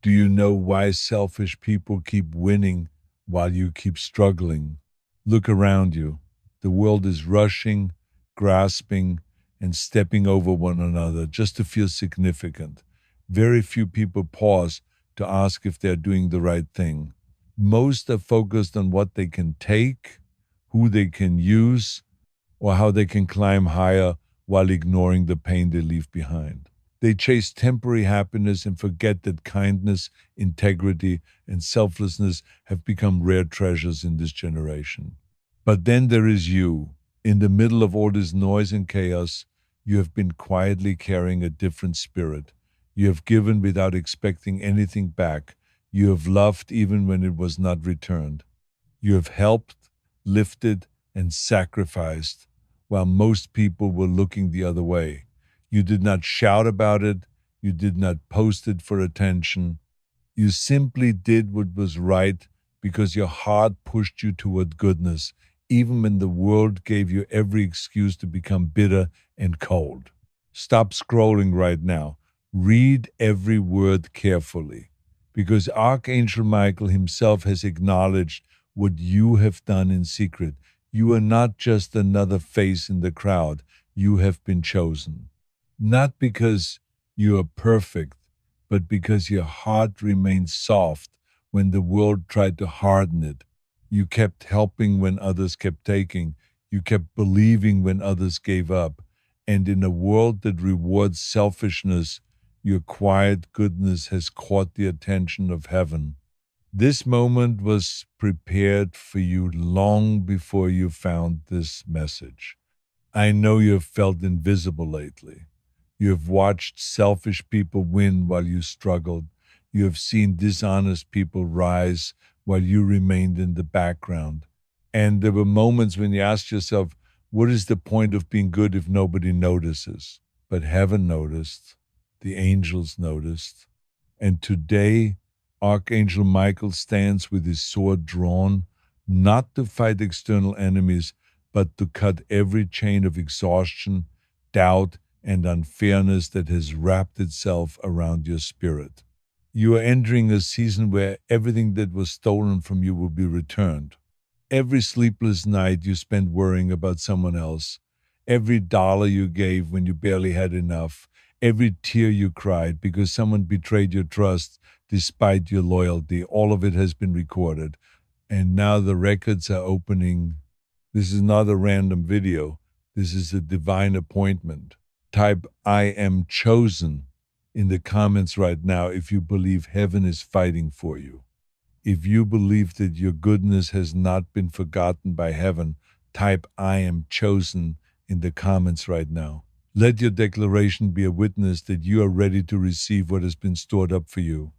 Do you know why selfish people keep winning while you keep struggling? Look around you. The world is rushing, grasping, and stepping over one another just to feel significant. Very few people pause to ask if they're doing the right thing. Most are focused on what they can take, who they can use, or how they can climb higher while ignoring the pain they leave behind. They chase temporary happiness and forget that kindness, integrity, and selflessness have become rare treasures in this generation. But then there is you. In the middle of all this noise and chaos, you have been quietly carrying a different spirit. You have given without expecting anything back. You have loved even when it was not returned. You have helped, lifted, and sacrificed while most people were looking the other way. You did not shout about it. You did not post it for attention. You simply did what was right because your heart pushed you toward goodness, even when the world gave you every excuse to become bitter and cold. Stop scrolling right now. Read every word carefully, because Archangel Michael himself has acknowledged what you have done in secret. You are not just another face in the crowd. You have been chosen. Not because you are perfect, but because your heart remained soft when the world tried to harden it. You kept helping when others kept taking. You kept believing when others gave up. And in a world that rewards selfishness, your quiet goodness has caught the attention of heaven. This moment was prepared for you long before you found this message. I know you have felt invisible lately. You have watched selfish people win while you struggled. You have seen dishonest people rise while you remained in the background. And there were moments when you asked yourself, what is the point of being good if nobody notices? But heaven noticed, the angels noticed. And today, Archangel Michael stands with his sword drawn, not to fight external enemies, but to cut every chain of exhaustion, doubt, and unfairness that has wrapped itself around your spirit. You are entering a season where everything that was stolen from you will be returned. Every sleepless night you spent worrying about someone else, every dollar you gave when you barely had enough, every tear you cried because someone betrayed your trust despite your loyalty, all of it has been recorded. And now the records are opening. This is not a random video. This is a divine appointment. Type I am chosen in the comments right now if you believe heaven is fighting for you. If you believe that your goodness has not been forgotten by heaven, type I am chosen in the comments right now. Let your declaration be a witness that you are ready to receive what has been stored up for you.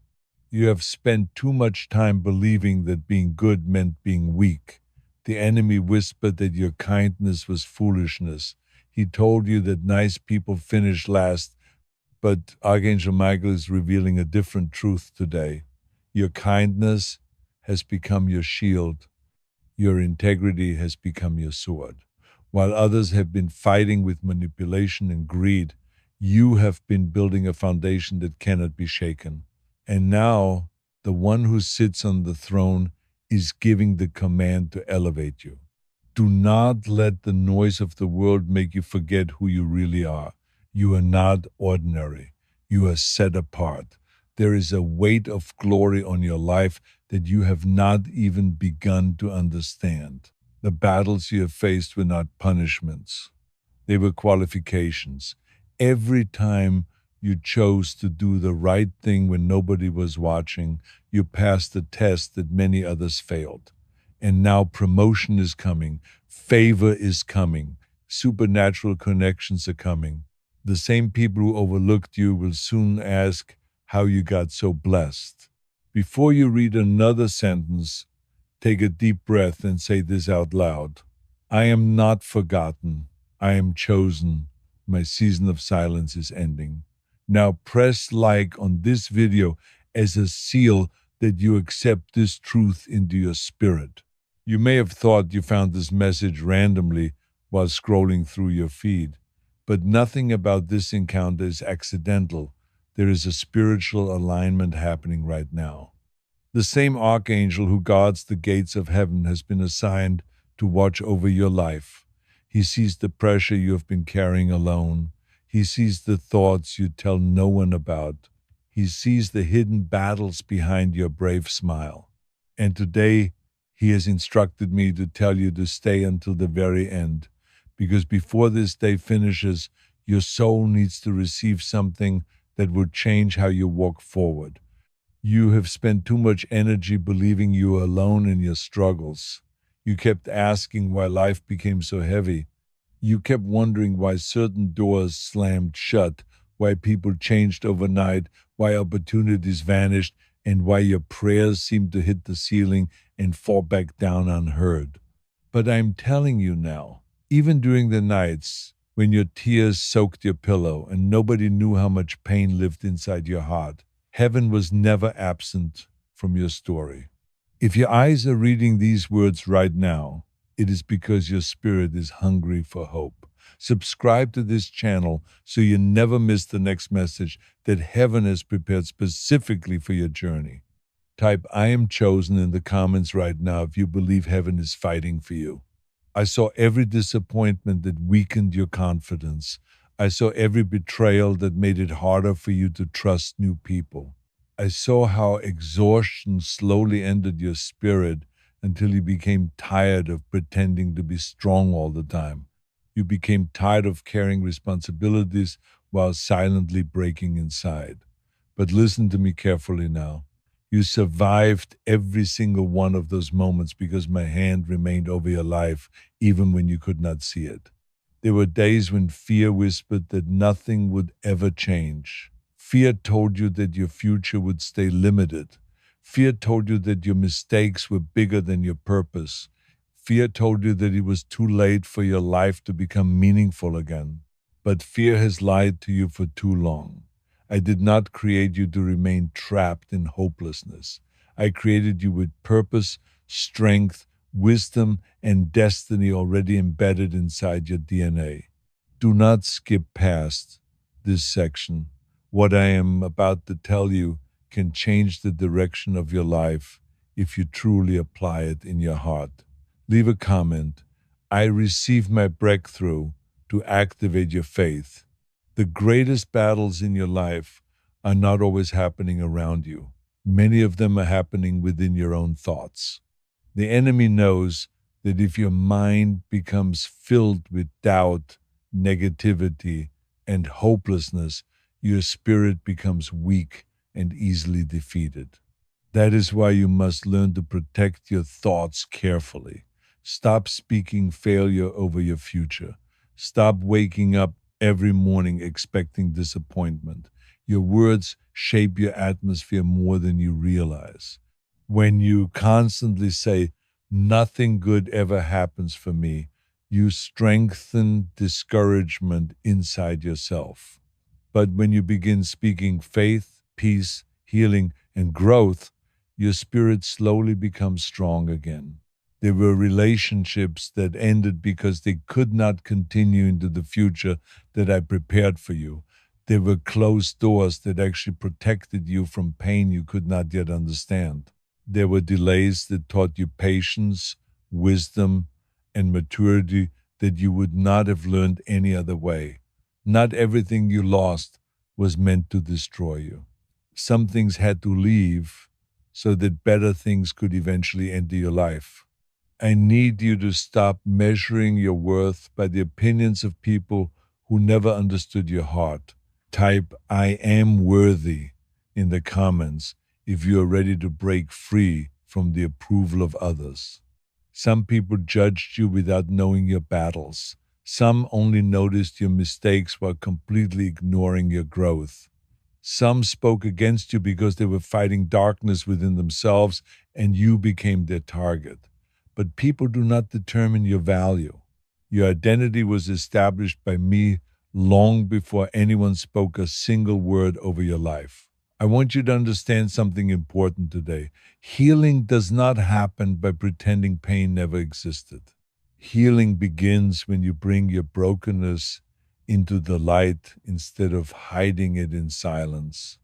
You have spent too much time believing that being good meant being weak. The enemy whispered that your kindness was foolishness. He told you that nice people finish last, but Archangel Michael is revealing a different truth today. Your kindness has become your shield. Your integrity has become your sword. While others have been fighting with manipulation and greed, you have been building a foundation that cannot be shaken. And now, the one who sits on the throne is giving the command to elevate you. Do not let the noise of the world make you forget who you really are. You are not ordinary. You are set apart. There is a weight of glory on your life that you have not even begun to understand. The battles you have faced were not punishments. They were qualifications. Every time you chose to do the right thing when nobody was watching, you passed the test that many others failed. And now promotion is coming, favor is coming, supernatural connections are coming. The same people who overlooked you will soon ask how you got so blessed. Before you read another sentence, take a deep breath and say this out loud. I am not forgotten. I am chosen. My season of silence is ending. Now press like on this video as a seal that you accept this truth into your spirit. You may have thought you found this message randomly while scrolling through your feed, but nothing about this encounter is accidental. There is a spiritual alignment happening right now. The same archangel who guards the gates of heaven has been assigned to watch over your life. He sees the pressure you have been carrying alone. He sees the thoughts you tell no one about. He sees the hidden battles behind your brave smile. And today, he has instructed me to tell you to stay until the very end, because before this day finishes, your soul needs to receive something that will change how you walk forward. You have spent too much energy believing you were alone in your struggles. You kept asking why life became so heavy. You kept wondering why certain doors slammed shut, why people changed overnight, why opportunities vanished, and why your prayers seemed to hit the ceiling and fall back down unheard. But I'm telling you now, even during the nights when your tears soaked your pillow and nobody knew how much pain lived inside your heart, heaven was never absent from your story. If your eyes are reading these words right now, it is because your spirit is hungry for hope. Subscribe to this channel so you never miss the next message that heaven has prepared specifically for your journey. Type I am chosen in the comments right now if you believe heaven is fighting for you. I saw every disappointment that weakened your confidence. I saw every betrayal that made it harder for you to trust new people. I saw how exhaustion slowly entered your spirit until you became tired of pretending to be strong all the time. You became tired of carrying responsibilities while silently breaking inside. But listen to me carefully now. You survived every single one of those moments because my hand remained over your life even when you could not see it. There were days when fear whispered that nothing would ever change. Fear told you that your future would stay limited. Fear told you that your mistakes were bigger than your purpose. Fear told you that it was too late for your life to become meaningful again. But fear has lied to you for too long. I did not create you to remain trapped in hopelessness. I created you with purpose, strength, wisdom, and destiny already embedded inside your DNA. Do not skip past this section. What I am about to tell you can change the direction of your life if you truly apply it in your heart. Leave a comment. I received my breakthrough to activate your faith. The greatest battles in your life are not always happening around you. Many of them are happening within your own thoughts. The enemy knows that if your mind becomes filled with doubt, negativity, and hopelessness, your spirit becomes weak and easily defeated. That is why you must learn to protect your thoughts carefully. Stop speaking failure over your future. Stop waking up every morning expecting disappointment. Your words shape your atmosphere more than you realize. When you constantly say, nothing good ever happens for me, you strengthen discouragement inside yourself. But when you begin speaking faith, peace, healing, and growth, your spirit slowly becomes strong again. There were relationships that ended because they could not continue into the future that I prepared for you. There were closed doors that actually protected you from pain you could not yet understand. There were delays that taught you patience, wisdom, and maturity that you would not have learned any other way. Not everything you lost was meant to destroy you. Some things had to leave so that better things could eventually enter your life. I need you to stop measuring your worth by the opinions of people who never understood your heart. Type I am worthy in the comments if you are ready to break free from the approval of others. Some people judged you without knowing your battles. Some only noticed your mistakes while completely ignoring your growth. Some spoke against you because they were fighting darkness within themselves and you became their target. But people do not determine your value. Your identity was established by me long before anyone spoke a single word over your life. I want you to understand something important today. Healing does not happen by pretending pain never existed. Healing begins when you bring your brokenness into the light instead of hiding it in silence.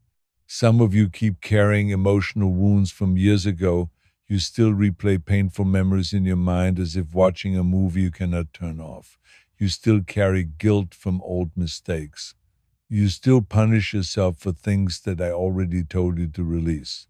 Some of you keep carrying emotional wounds from years ago. You still replay painful memories in your mind as if watching a movie you cannot turn off. You still carry guilt from old mistakes. You still punish yourself for things that I already told you to release.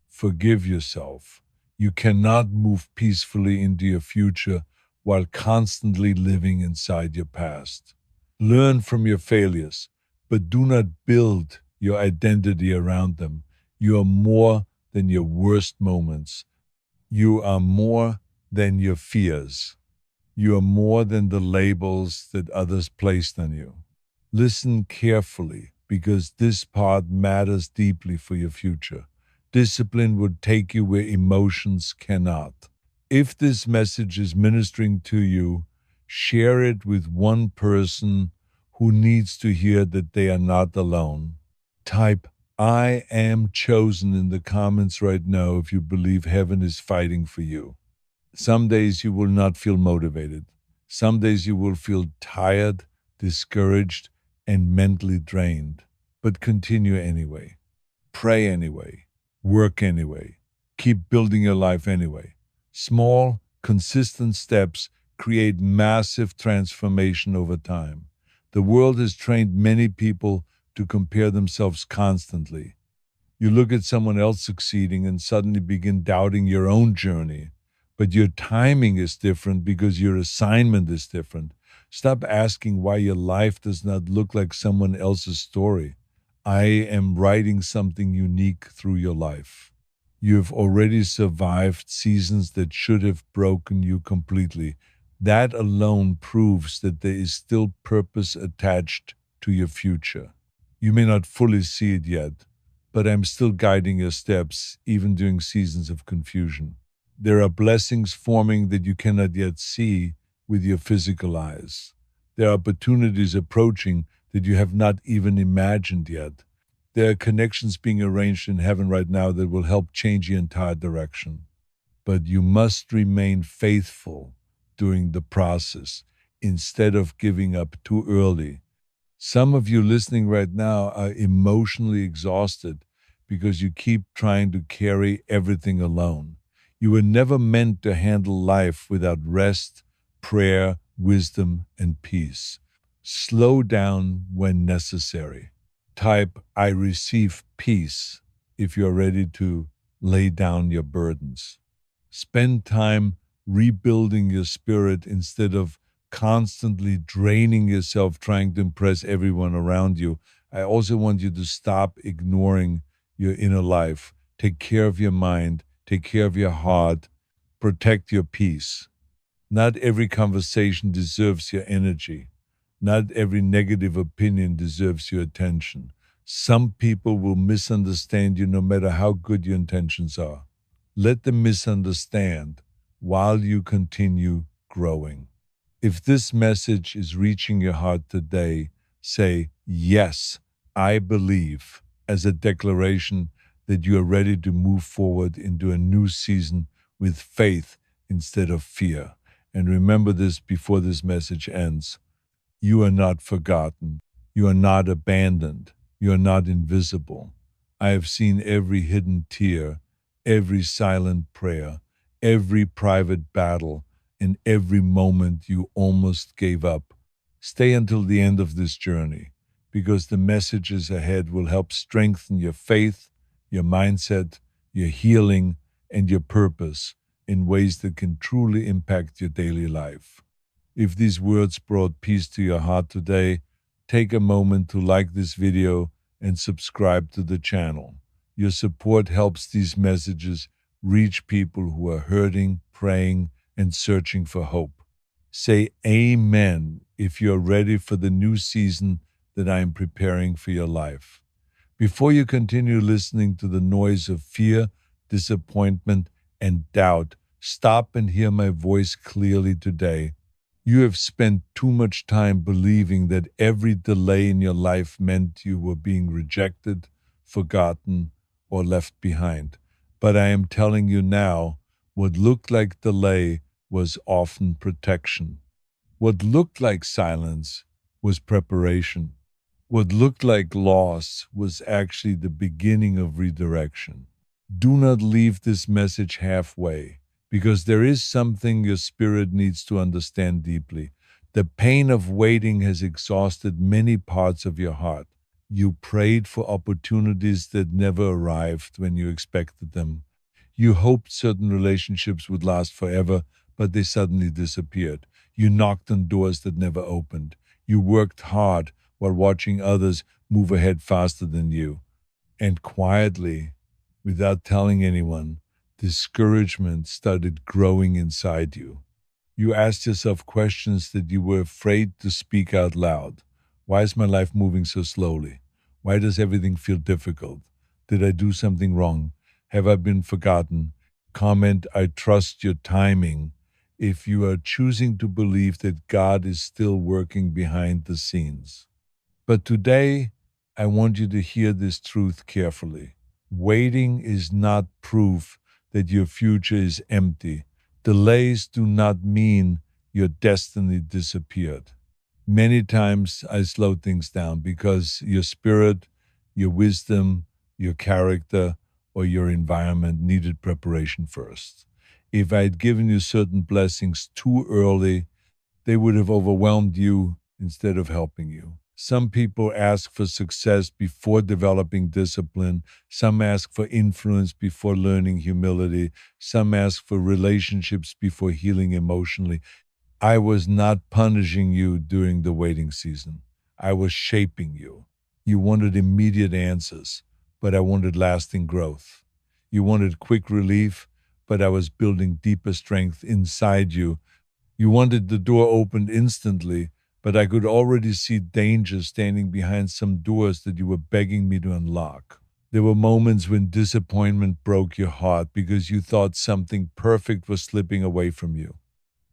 Forgive yourself. You cannot move peacefully into your future while constantly living inside your past. Learn from your failures, but do not build your identity around them. You are more than your worst moments. You are more than your fears. You are more than the labels that others placed on you. Listen carefully because this part matters deeply for your future. Discipline would take you where emotions cannot. If this message is ministering to you, share it with one person who needs to hear that they are not alone. Type I am chosen in the comments right now if you believe heaven is fighting for you. Some days you will not feel motivated. Some days you will feel tired, discouraged, and mentally drained. But continue anyway. Pray anyway. Work anyway. Keep building your life anyway. Small, consistent steps create massive transformation over time. The world has trained many people to compare themselves constantly. You look at someone else succeeding and suddenly begin doubting your own journey. But your timing is different because your assignment is different. Stop asking why your life does not look like someone else's story. I am writing something unique through your life. You have already survived seasons that should have broken you completely. That alone proves that there is still purpose attached to your future. You may not fully see it yet, but I'm still guiding your steps, even during seasons of confusion. There are blessings forming that you cannot yet see with your physical eyes. There are opportunities approaching that you have not even imagined yet. There are connections being arranged in heaven right now that will help change your entire direction. But you must remain faithful during the process instead of giving up too early. Some of you listening right now are emotionally exhausted because you keep trying to carry everything alone. You were never meant to handle life without rest, prayer, wisdom, and peace. Slow down when necessary. Type, I receive peace if you're ready to lay down your burdens. Spend time rebuilding your spirit instead of constantly draining yourself trying to impress everyone around you. I also want you to stop ignoring your inner life. Take care of your mind, take care of your heart, protect your peace. Not every conversation deserves your energy. Not every negative opinion deserves your attention. Some people will misunderstand you no matter how good your intentions are. Let them misunderstand while you continue growing. If this message is reaching your heart today, say, Yes, I believe, as a declaration that you are ready to move forward into a new season with faith instead of fear. And remember this before this message ends. You are not forgotten. You are not abandoned. You are not invisible. I have seen every hidden tear, every silent prayer, every private battle, and every moment you almost gave up. Stay until the end of this journey because the messages ahead will help strengthen your faith, your mindset, your healing, and your purpose in ways that can truly impact your daily life. If these words brought peace to your heart today, take a moment to like this video and subscribe to the channel. Your support helps these messages reach people who are hurting, praying, and searching for hope. Say Amen if you're ready for the new season that I am preparing for your life. Before you continue listening to the noise of fear, disappointment, and doubt, stop and hear my voice clearly today. You have spent too much time believing that every delay in your life meant you were being rejected, forgotten, or left behind. But I am telling you now, what looked like delay was often protection. What looked like silence was preparation. What looked like loss was actually the beginning of redirection. Do not leave this message halfway, because there is something your spirit needs to understand deeply. The pain of waiting has exhausted many parts of your heart. You prayed for opportunities that never arrived when you expected them. You hoped certain relationships would last forever, but they suddenly disappeared. You knocked on doors that never opened. You worked hard while watching others move ahead faster than you. And quietly, without telling anyone, discouragement started growing inside you. You asked yourself questions that you were afraid to speak out loud. Why is my life moving so slowly? Why does everything feel difficult? Did I do something wrong? Have I been forgotten? Comment, I trust your timing. If you are choosing to believe that God is still working behind the scenes. But today, I want you to hear this truth carefully. Waiting is not proof that your future is empty. Delays do not mean your destiny disappeared. Many times I slow things down because your spirit, your wisdom, your character, or your environment needed preparation first. If I had given you certain blessings too early, they would have overwhelmed you instead of helping you. Some people ask for success before developing discipline. Some ask for influence before learning humility. Some ask for relationships before healing emotionally. I was not punishing you during the waiting season. I was shaping you. You wanted immediate answers, but I wanted lasting growth. You wanted quick relief, but I was building deeper strength inside you. You wanted the door opened instantly, but I could already see danger standing behind some doors that you were begging me to unlock. There were moments when disappointment broke your heart because you thought something perfect was slipping away from you.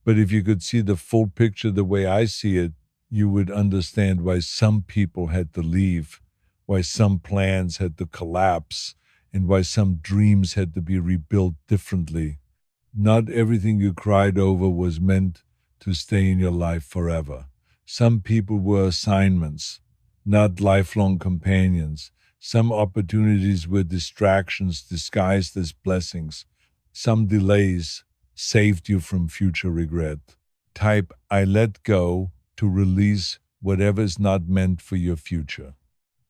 But if you could see the full picture the way I see it, you would understand why some people had to leave, why some plans had to collapse, and why some dreams had to be rebuilt differently. Not everything you cried over was meant to stay in your life forever. Some people were assignments, not lifelong companions. Some opportunities were distractions disguised as blessings. Some delays saved you from future regret. Type, I let go to release whatever is not meant for your future.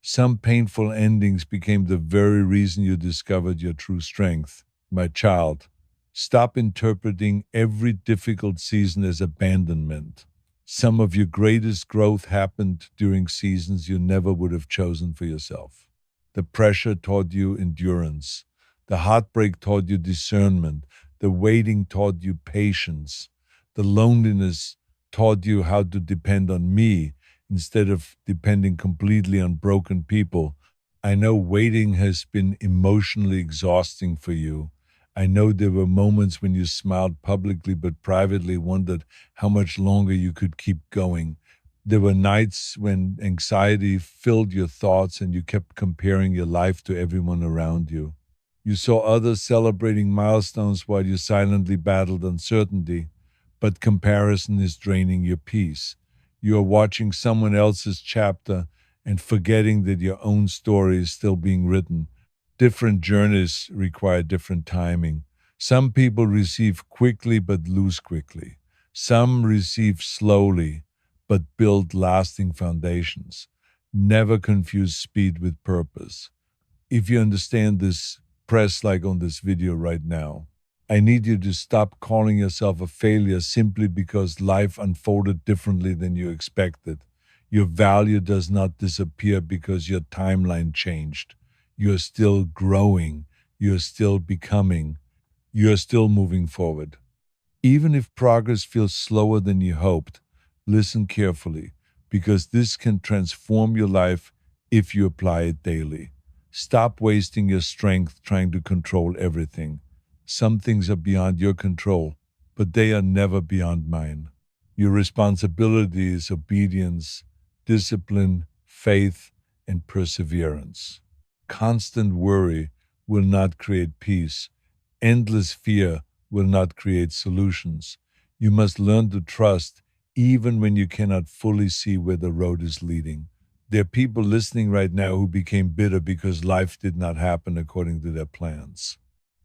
Some painful endings became the very reason you discovered your true strength. My child, stop interpreting every difficult season as abandonment. Some of your greatest growth happened during seasons you never would have chosen for yourself. The pressure taught you endurance. The heartbreak taught you discernment. The waiting taught you patience. The loneliness taught you how to depend on me instead of depending completely on broken people. I know waiting has been emotionally exhausting for you. I know there were moments when you smiled publicly but privately wondered how much longer you could keep going. There were nights when anxiety filled your thoughts and you kept comparing your life to everyone around you. You saw others celebrating milestones while you silently battled uncertainty, but comparison is draining your peace. You are watching someone else's chapter and forgetting that your own story is still being written. Different journeys require different timing. Some people receive quickly but lose quickly. Some receive slowly but build lasting foundations. Never confuse speed with purpose. If you understand this, press like on this video right now. I need you to stop calling yourself a failure simply because life unfolded differently than you expected. Your value does not disappear because your timeline changed. You're still growing. You're still becoming. You're still moving forward. Even if progress feels slower than you hoped, listen carefully because this can transform your life if you apply it daily. Stop wasting your strength trying to control everything. Some things are beyond your control, but they are never beyond mine. Your responsibility is obedience, discipline, faith, and perseverance. Constant worry will not create peace. Endless fear will not create solutions. You must learn to trust even when you cannot fully see where the road is leading. There are people listening right now who became bitter because life did not happen according to their plans.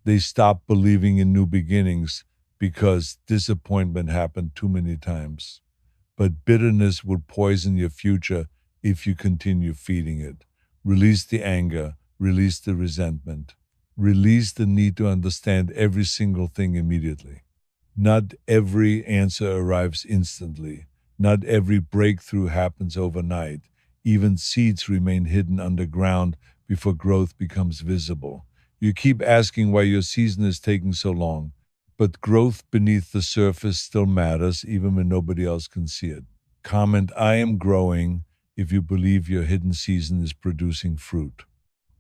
They stopped believing in new beginnings because disappointment happened too many times. But bitterness will poison your future if you continue feeding it. Release the anger, release the resentment, release the need to understand every single thing immediately. Not every answer arrives instantly. Not every breakthrough happens overnight. Even seeds remain hidden underground before growth becomes visible. You keep asking why your season is taking so long, but growth beneath the surface still matters even when nobody else can see it. Comment, I am growing if you believe your hidden season is producing fruit.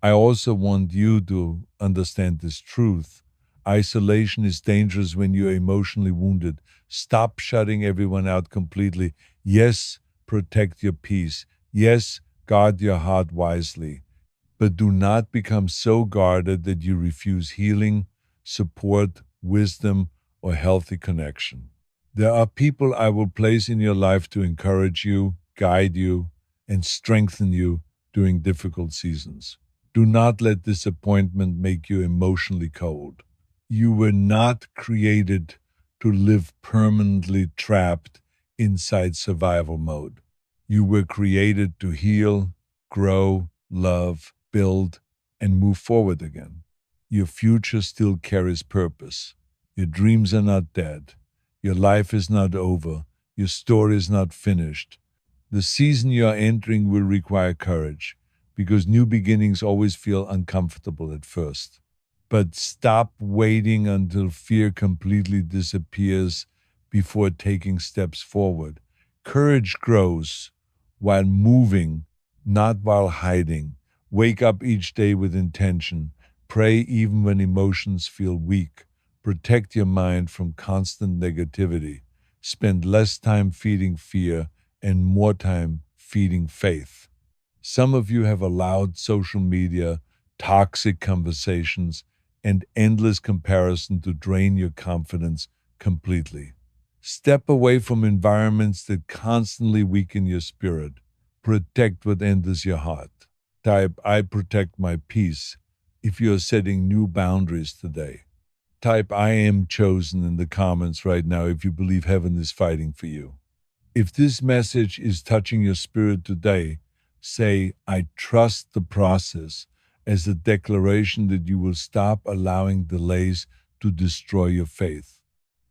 I also want you to understand this truth. Isolation is dangerous when you're emotionally wounded. Stop shutting everyone out completely. Yes, protect your peace. Yes, guard your heart wisely. But do not become so guarded that you refuse healing, support, wisdom, or healthy connection. There are people I will place in your life to encourage you, guide you, and strengthen you during difficult seasons. Do not let disappointment make you emotionally cold. You were not created to live permanently trapped inside survival mode. You were created to heal, grow, love, build, and move forward again. Your future still carries purpose. Your dreams are not dead. Your life is not over. Your story is not finished. The season you are entering will require courage because new beginnings always feel uncomfortable at first. But stop waiting until fear completely disappears before taking steps forward. Courage grows while moving, not while hiding. Wake up each day with intention. Pray even when emotions feel weak. Protect your mind from constant negativity. Spend less time feeding fear and more time feeding faith. Some of you have allowed social media, toxic conversations, and endless comparison to drain your confidence completely. Step away from environments that constantly weaken your spirit. Protect what enters your heart. Type, I protect my peace if you are setting new boundaries today. Type, I am chosen in the comments right now if you believe heaven is fighting for you. If this message is touching your spirit today, say, I trust the process as a declaration that you will stop allowing delays to destroy your faith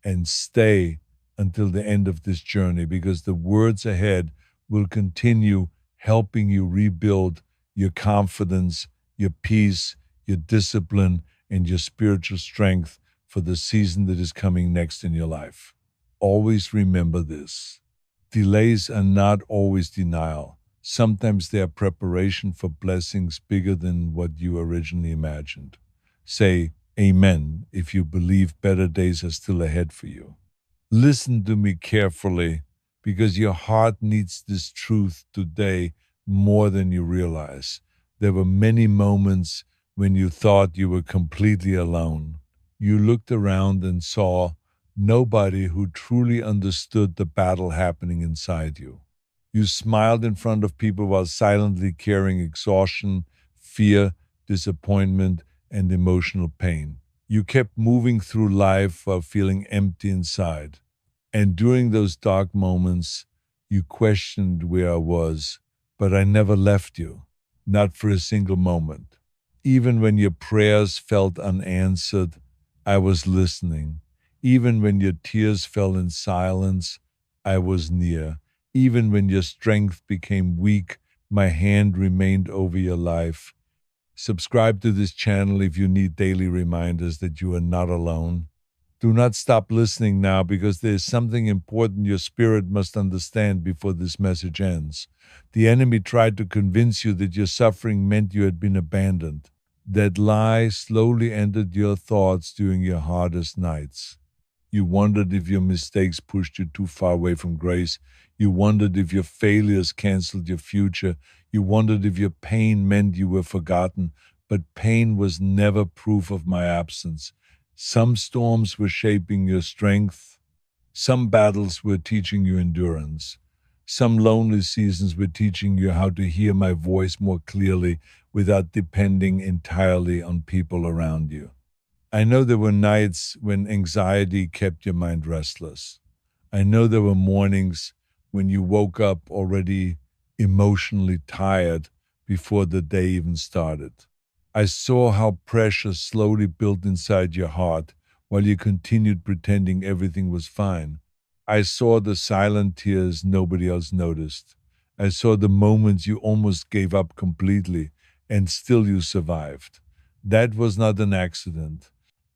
and stay until the end of this journey because the words ahead will continue helping you rebuild your confidence, your peace, your discipline, and your spiritual strength for the season that is coming next in your life. Always remember this. Delays are not always denial. Sometimes they are preparation for blessings bigger than what you originally imagined. Say amen if you believe better days are still ahead for you. Listen to me carefully because your heart needs this truth today more than you realize. There were many moments when you thought you were completely alone. You looked around and saw nobody who truly understood the battle happening inside you. You smiled in front of people while silently carrying exhaustion, fear, disappointment, and emotional pain. You kept moving through life while feeling empty inside. And during those dark moments, you questioned where I was, but I never left you, not for a single moment. Even when your prayers felt unanswered, I was listening. Even when your tears fell in silence, I was near. Even when your strength became weak, my hand remained over your life. Subscribe to this channel if you need daily reminders that you are not alone. Do not stop listening now because there is something important your spirit must understand before this message ends. The enemy tried to convince you that your suffering meant you had been abandoned. That lie slowly entered your thoughts during your hardest nights. You wondered if your mistakes pushed you too far away from grace. You wondered if your failures canceled your future. You wondered if your pain meant you were forgotten. But pain was never proof of my absence. Some storms were shaping your strength, Some battles were teaching you endurance. Some lonely seasons were teaching you how to hear my voice more clearly without depending entirely on people around you. I know there were nights when anxiety kept your mind restless. I know there were mornings when you woke up already emotionally tired before the day even started. I saw how pressure slowly built inside your heart while you continued pretending everything was fine. I saw the silent tears nobody else noticed. I saw the moments you almost gave up completely and still you survived. That was not an accident.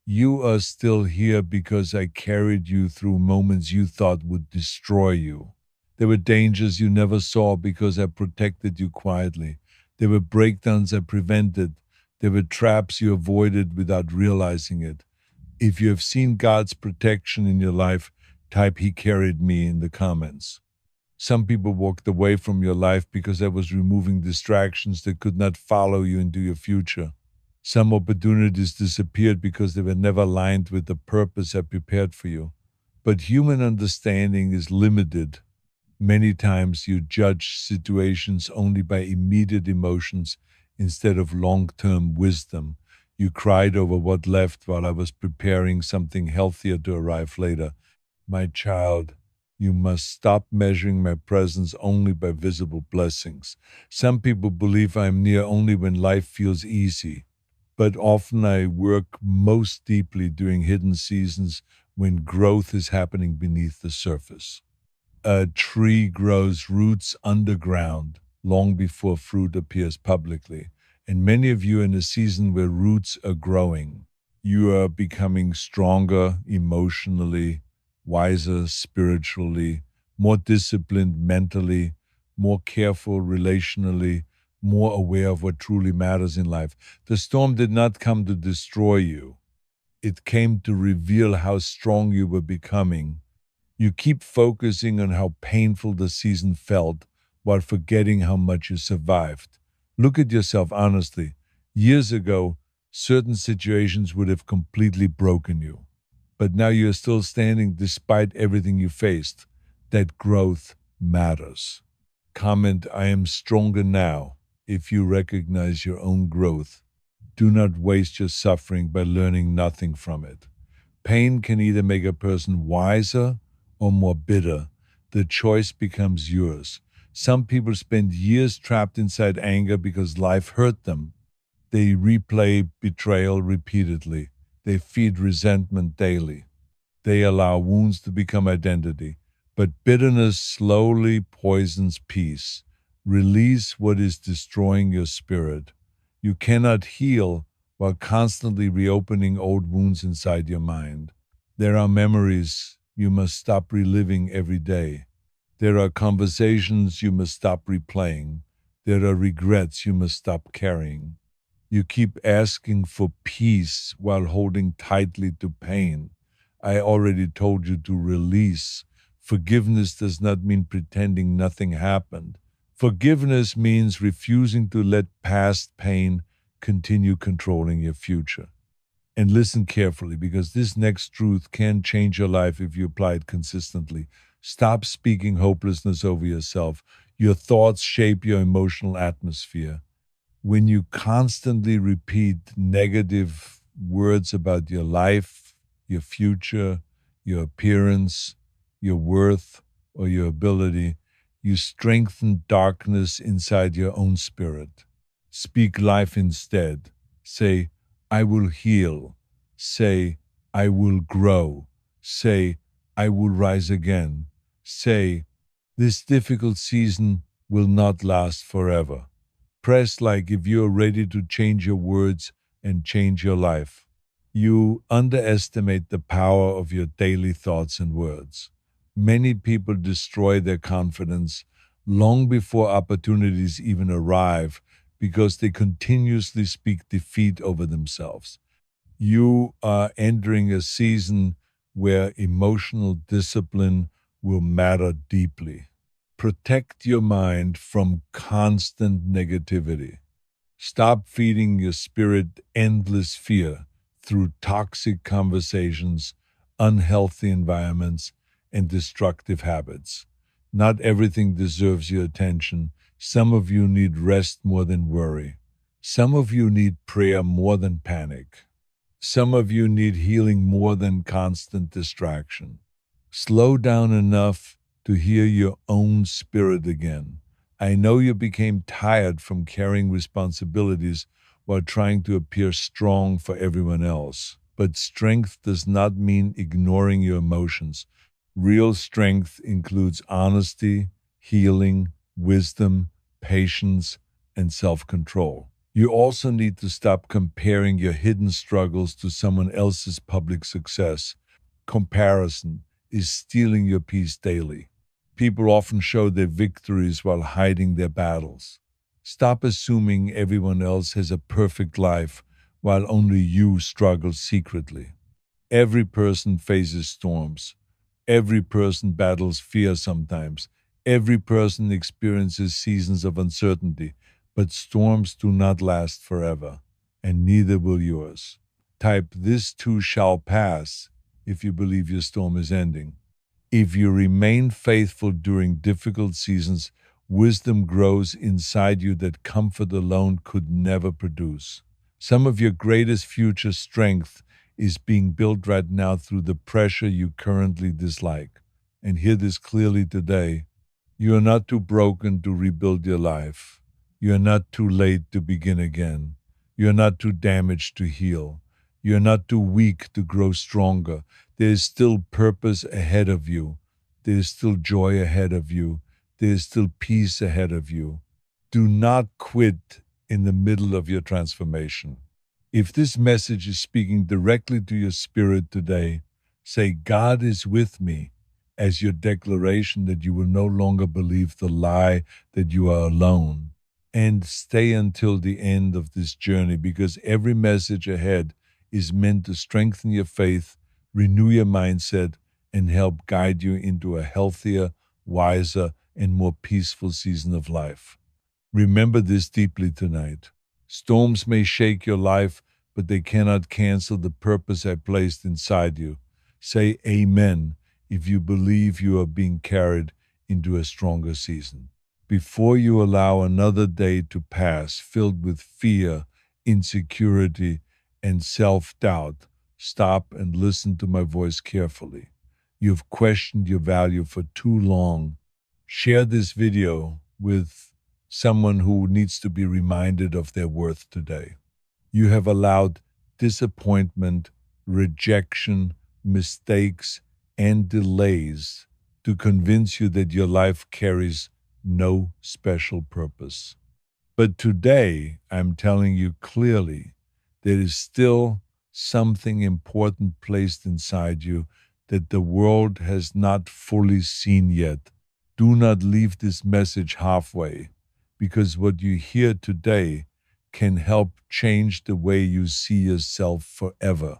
You are still here because I carried you through moments you thought would destroy you. There were dangers you never saw because I protected you quietly. There were breakdowns I prevented. There were traps you avoided without realizing it. If you have seen God's protection in your life, type He carried me in the comments. Some people walked away from your life because I was removing distractions that could not follow you into your future. Some opportunities disappeared because they were never aligned with the purpose I prepared for you. But human understanding is limited. Many times you judge situations only by immediate emotions instead of long term wisdom. You cried over what left while I was preparing something healthier to arrive later. My child, you must stop measuring my presence only by visible blessings. Some people believe I am near only when life feels easy, but often I work most deeply during hidden seasons when growth is happening beneath the surface. A tree grows roots underground long before fruit appears publicly. And many of you are in a season where roots are growing. You are becoming stronger emotionally, wiser spiritually, more disciplined mentally, more careful relationally, more aware of what truly matters in life. The storm did not come to destroy you, it came to reveal how strong you were becoming. You keep focusing on how painful the season felt while forgetting how much you survived. Look at yourself honestly. Years ago, certain situations would have completely broken you. But now you're still standing despite everything you faced. That growth matters. Comment, I am stronger now if you recognize your own growth. Do not waste your suffering by learning nothing from it. Pain can either make a person wiser or more bitter. The choice becomes yours. Some people spend years trapped inside anger because life hurt them. They replay betrayal repeatedly. They feed resentment daily. They allow wounds to become identity. But bitterness slowly poisons peace. Release what is destroying your spirit. You cannot heal while constantly reopening old wounds inside your mind. There are memories you must stop reliving every day. There are conversations you must stop replaying. There are regrets you must stop carrying. You keep asking for peace while holding tightly to pain. I already told you to release. Forgiveness does not mean pretending nothing happened. Forgiveness means refusing to let past pain continue controlling your future. And listen carefully because this next truth can change your life if you apply it consistently. Stop speaking hopelessness over yourself. Your thoughts shape your emotional atmosphere. When you constantly repeat negative words about your life, your future, your appearance, your worth, or your ability, you strengthen darkness inside your own spirit. Speak life instead. Say, I will heal. Say, I will grow. Say, I will rise again. Say, this difficult season will not last forever. Press like if you're ready to change your words and change your life. You underestimate the power of your daily thoughts and words. Many people destroy their confidence long before opportunities even arrive because they continuously speak defeat over themselves. You are entering a season where emotional discipline will matter deeply. Protect your mind from constant negativity. Stop feeding your spirit endless fear through toxic conversations, unhealthy environments, and destructive habits. Not everything deserves your attention. Some of you need rest more than worry. Some of you need prayer more than panic. Some of you need healing more than constant distraction. Slow down enough to hear your own spirit again. I know you became tired from carrying responsibilities while trying to appear strong for everyone else. But strength does not mean ignoring your emotions. Real strength includes honesty, healing, wisdom, patience, and self control. You also need to stop comparing your hidden struggles to someone else's public success. Comparison is stealing your peace daily. People often show their victories while hiding their battles. Stop assuming everyone else has a perfect life while only you struggle secretly. Every person faces storms. Every person battles fear sometimes. Every person experiences seasons of uncertainty, but storms do not last forever, and neither will yours. Type "this too shall pass" if you believe your storm is ending. If you remain faithful during difficult seasons, wisdom grows inside you that comfort alone could never produce. Some of your greatest future strength is being built right now through the pressure you currently dislike. And hear this clearly today. You are not too broken to rebuild your life. You are not too late to begin again. You are not too damaged to heal. You are not too weak to grow stronger. There is still purpose ahead of you. There is still joy ahead of you. There is still peace ahead of you. Do not quit in the middle of your transformation. If this message is speaking directly to your spirit today, say, "God is with me," as your declaration that you will no longer believe the lie that you are alone. And stay until the end of this journey, because every message ahead is meant to strengthen your faith, renew your mindset, and help guide you into a healthier, wiser, and more peaceful season of life. Remember this deeply tonight. Storms may shake your life, but they cannot cancel the purpose I placed inside you. Say amen if you believe you are being carried into a stronger season. Before you allow another day to pass filled with fear, insecurity, and self doubt, stop and listen to my voice carefully. You've questioned your value for too long. Share this video with someone who needs to be reminded of their worth today. You have allowed disappointment, rejection, mistakes, and delays to convince you that your life carries no special purpose. But today, I'm telling you clearly, there is still something important placed inside you that the world has not fully seen yet. Do not leave this message halfway, because what you hear today can help change the way you see yourself forever.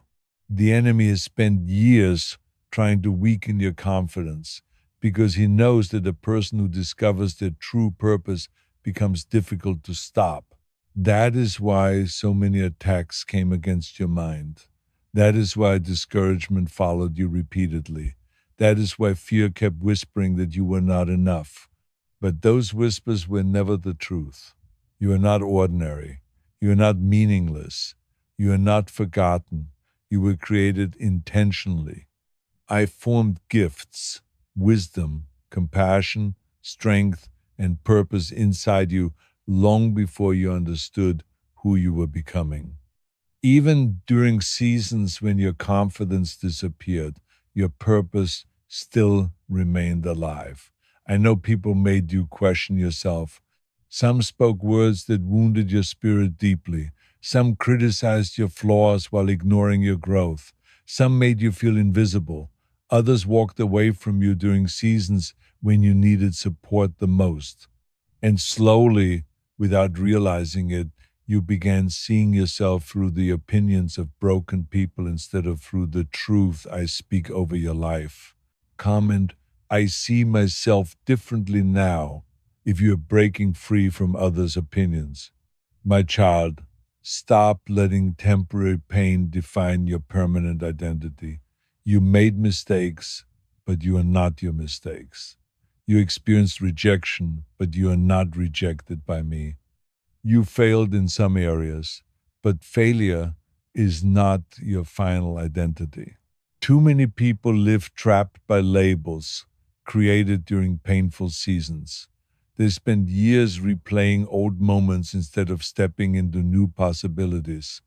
The enemy has spent years trying to weaken your confidence because he knows that a person who discovers their true purpose becomes difficult to stop. That is why so many attacks came against your mind. That is why discouragement followed you repeatedly. That is why fear kept whispering that you were not enough. But those whispers were never the truth. You are not ordinary. You are not meaningless. You are not forgotten. You were created intentionally. I formed gifts, wisdom, compassion, strength, and purpose inside you long before you understood who you were becoming. Even during seasons when your confidence disappeared, your purpose still remained alive. I know people made you question yourself. Some spoke words that wounded your spirit deeply. Some criticized your flaws while ignoring your growth. Some made you feel invisible. Others walked away from you during seasons when you needed support the most. And slowly, without realizing it, you began seeing yourself through the opinions of broken people instead of through the truth I speak over your life. Comment, "I see myself differently now," if you're breaking free from others' opinions. My child, stop letting temporary pain define your permanent identity. You made mistakes, but you are not your mistakes. You experienced rejection, but you are not rejected by me. You failed in some areas, but failure is not your final identity. Too many people live trapped by labels created during painful seasons. They spend years replaying old moments instead of stepping into new possibilities.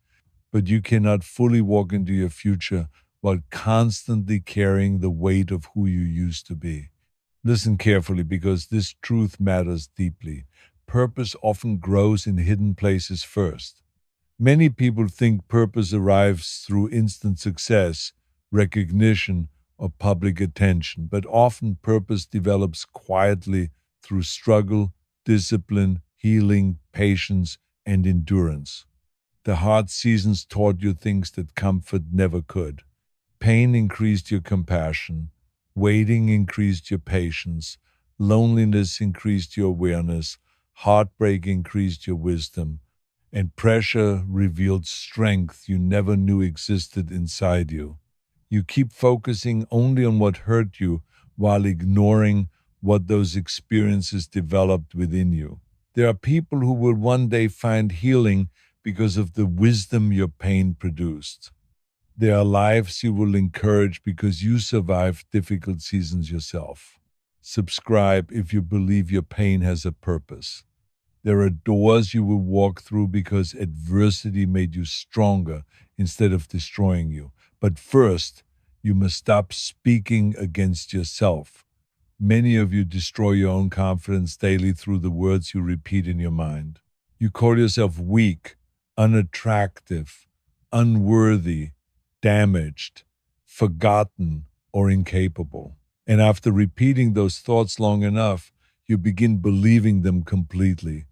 But you cannot fully walk into your future while constantly carrying the weight of who you used to be. Listen carefully because this truth matters deeply. Purpose often grows in hidden places first. Many people think purpose arrives through instant success, recognition, or public attention, but often purpose develops quietly through struggle, discipline, healing, patience, and endurance. The hard seasons taught you things that comfort never could. Pain increased your compassion, waiting increased your patience, loneliness increased your awareness, heartbreak increased your wisdom, and pressure revealed strength you never knew existed inside you. You keep focusing only on what hurt you while ignoring what those experiences developed within you. There are people who will one day find healing because of the wisdom your pain produced. There are lives you will encourage because you survived difficult seasons yourself. Subscribe if you believe your pain has a purpose. There are doors you will walk through because adversity made you stronger instead of destroying you. But first, you must stop speaking against yourself. Many of you destroy your own confidence daily through the words you repeat in your mind. You call yourself weak, unattractive, unworthy, damaged, forgotten, or incapable. And after repeating those thoughts long enough, you begin believing them completely.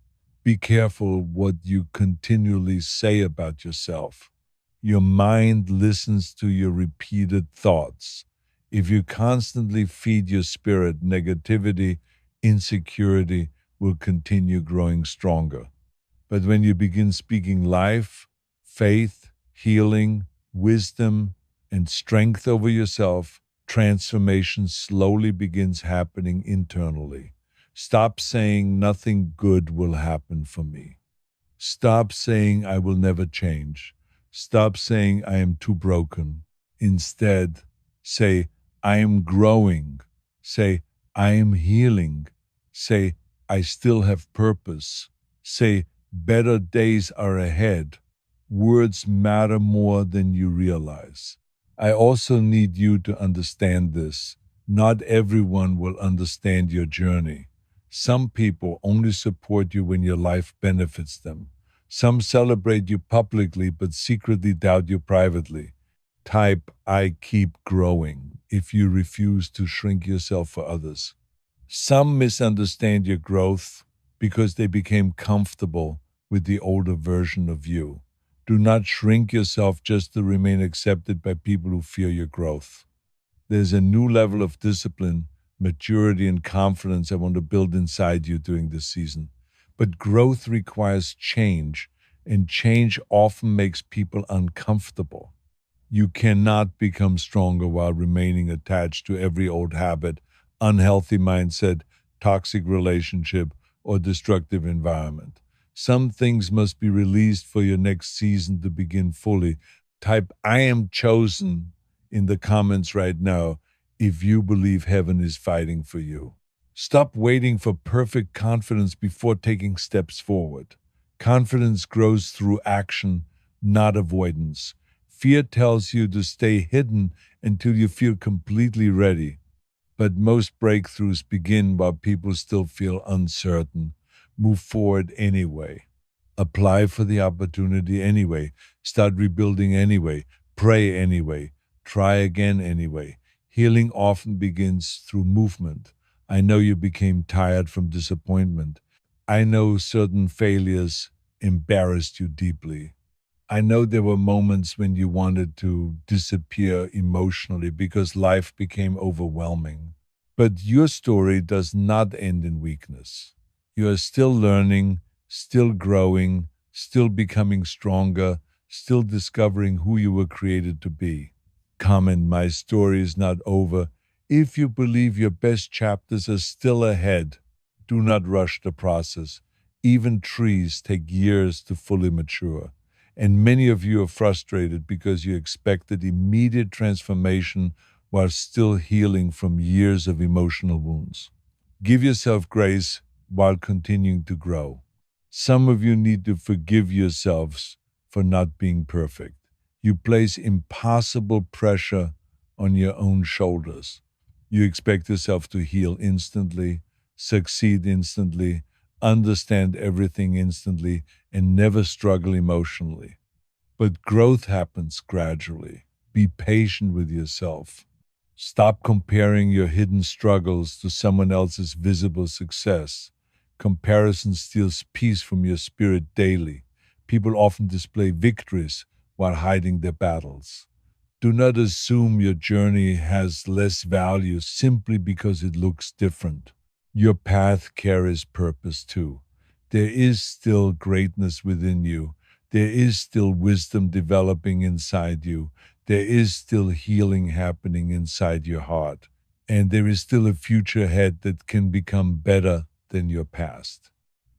Be careful what you continually say about yourself. Your mind listens to your repeated thoughts. If you constantly feed your spirit negativity, insecurity will continue growing stronger. But when you begin speaking life, faith, healing, wisdom, and strength over yourself, transformation slowly begins happening internally. Stop saying nothing good will happen for me. Stop saying I will never change. Stop saying I am too broken. Instead, say I am growing. Say I am healing. Say I still have purpose. Say better days are ahead. Words matter more than you realize. I also need you to understand this. Not everyone will understand your journey. Some people only support you when your life benefits them. Some celebrate you publicly but secretly doubt you privately. Type I keep growing if you refuse to shrink yourself for others. Some misunderstand your growth because they became comfortable with the older version of you. Do not shrink yourself just to remain accepted by people who fear your growth. There's a new level of discipline, maturity, and confidence I want to build inside you during this season. But growth requires change, and change often makes people uncomfortable. You cannot become stronger while remaining attached to every old habit, unhealthy mindset, toxic relationship, or destructive environment. Some things must be released for your next season to begin fully. Type I am chosen in the comments right now if you believe heaven is fighting for you. Stop waiting for perfect confidence before taking steps forward. Confidence grows through action, not avoidance. Fear tells you to stay hidden until you feel completely ready. But most breakthroughs begin while people still feel uncertain. Move forward anyway. Apply for the opportunity anyway. Start rebuilding anyway. Pray anyway. Try again anyway. Healing often begins through movement. I know you became tired from disappointment. I know certain failures embarrassed you deeply. I know there were moments when you wanted to disappear emotionally because life became overwhelming. But your story does not end in weakness. You are still learning, still growing, still becoming stronger, still discovering who you were created to be. Comment, my story is not over. If you believe your best chapters are still ahead, do not rush the process. Even trees take years to fully mature. And many of you are frustrated because you expected immediate transformation while still healing from years of emotional wounds. Give yourself grace while continuing to grow. Some of you need to forgive yourselves for not being perfect. You place impossible pressure on your own shoulders. You expect yourself to heal instantly, succeed instantly, understand everything instantly, and never struggle emotionally. But growth happens gradually. Be patient with yourself. Stop comparing your hidden struggles to someone else's visible success. Comparison steals peace from your spirit daily. People often display victories while hiding their battles. Do not assume your journey has less value simply because it looks different. Your path carries purpose too. There is still greatness within you. There is still wisdom developing inside you. There is still healing happening inside your heart. And there is still a future ahead that can become better than your past.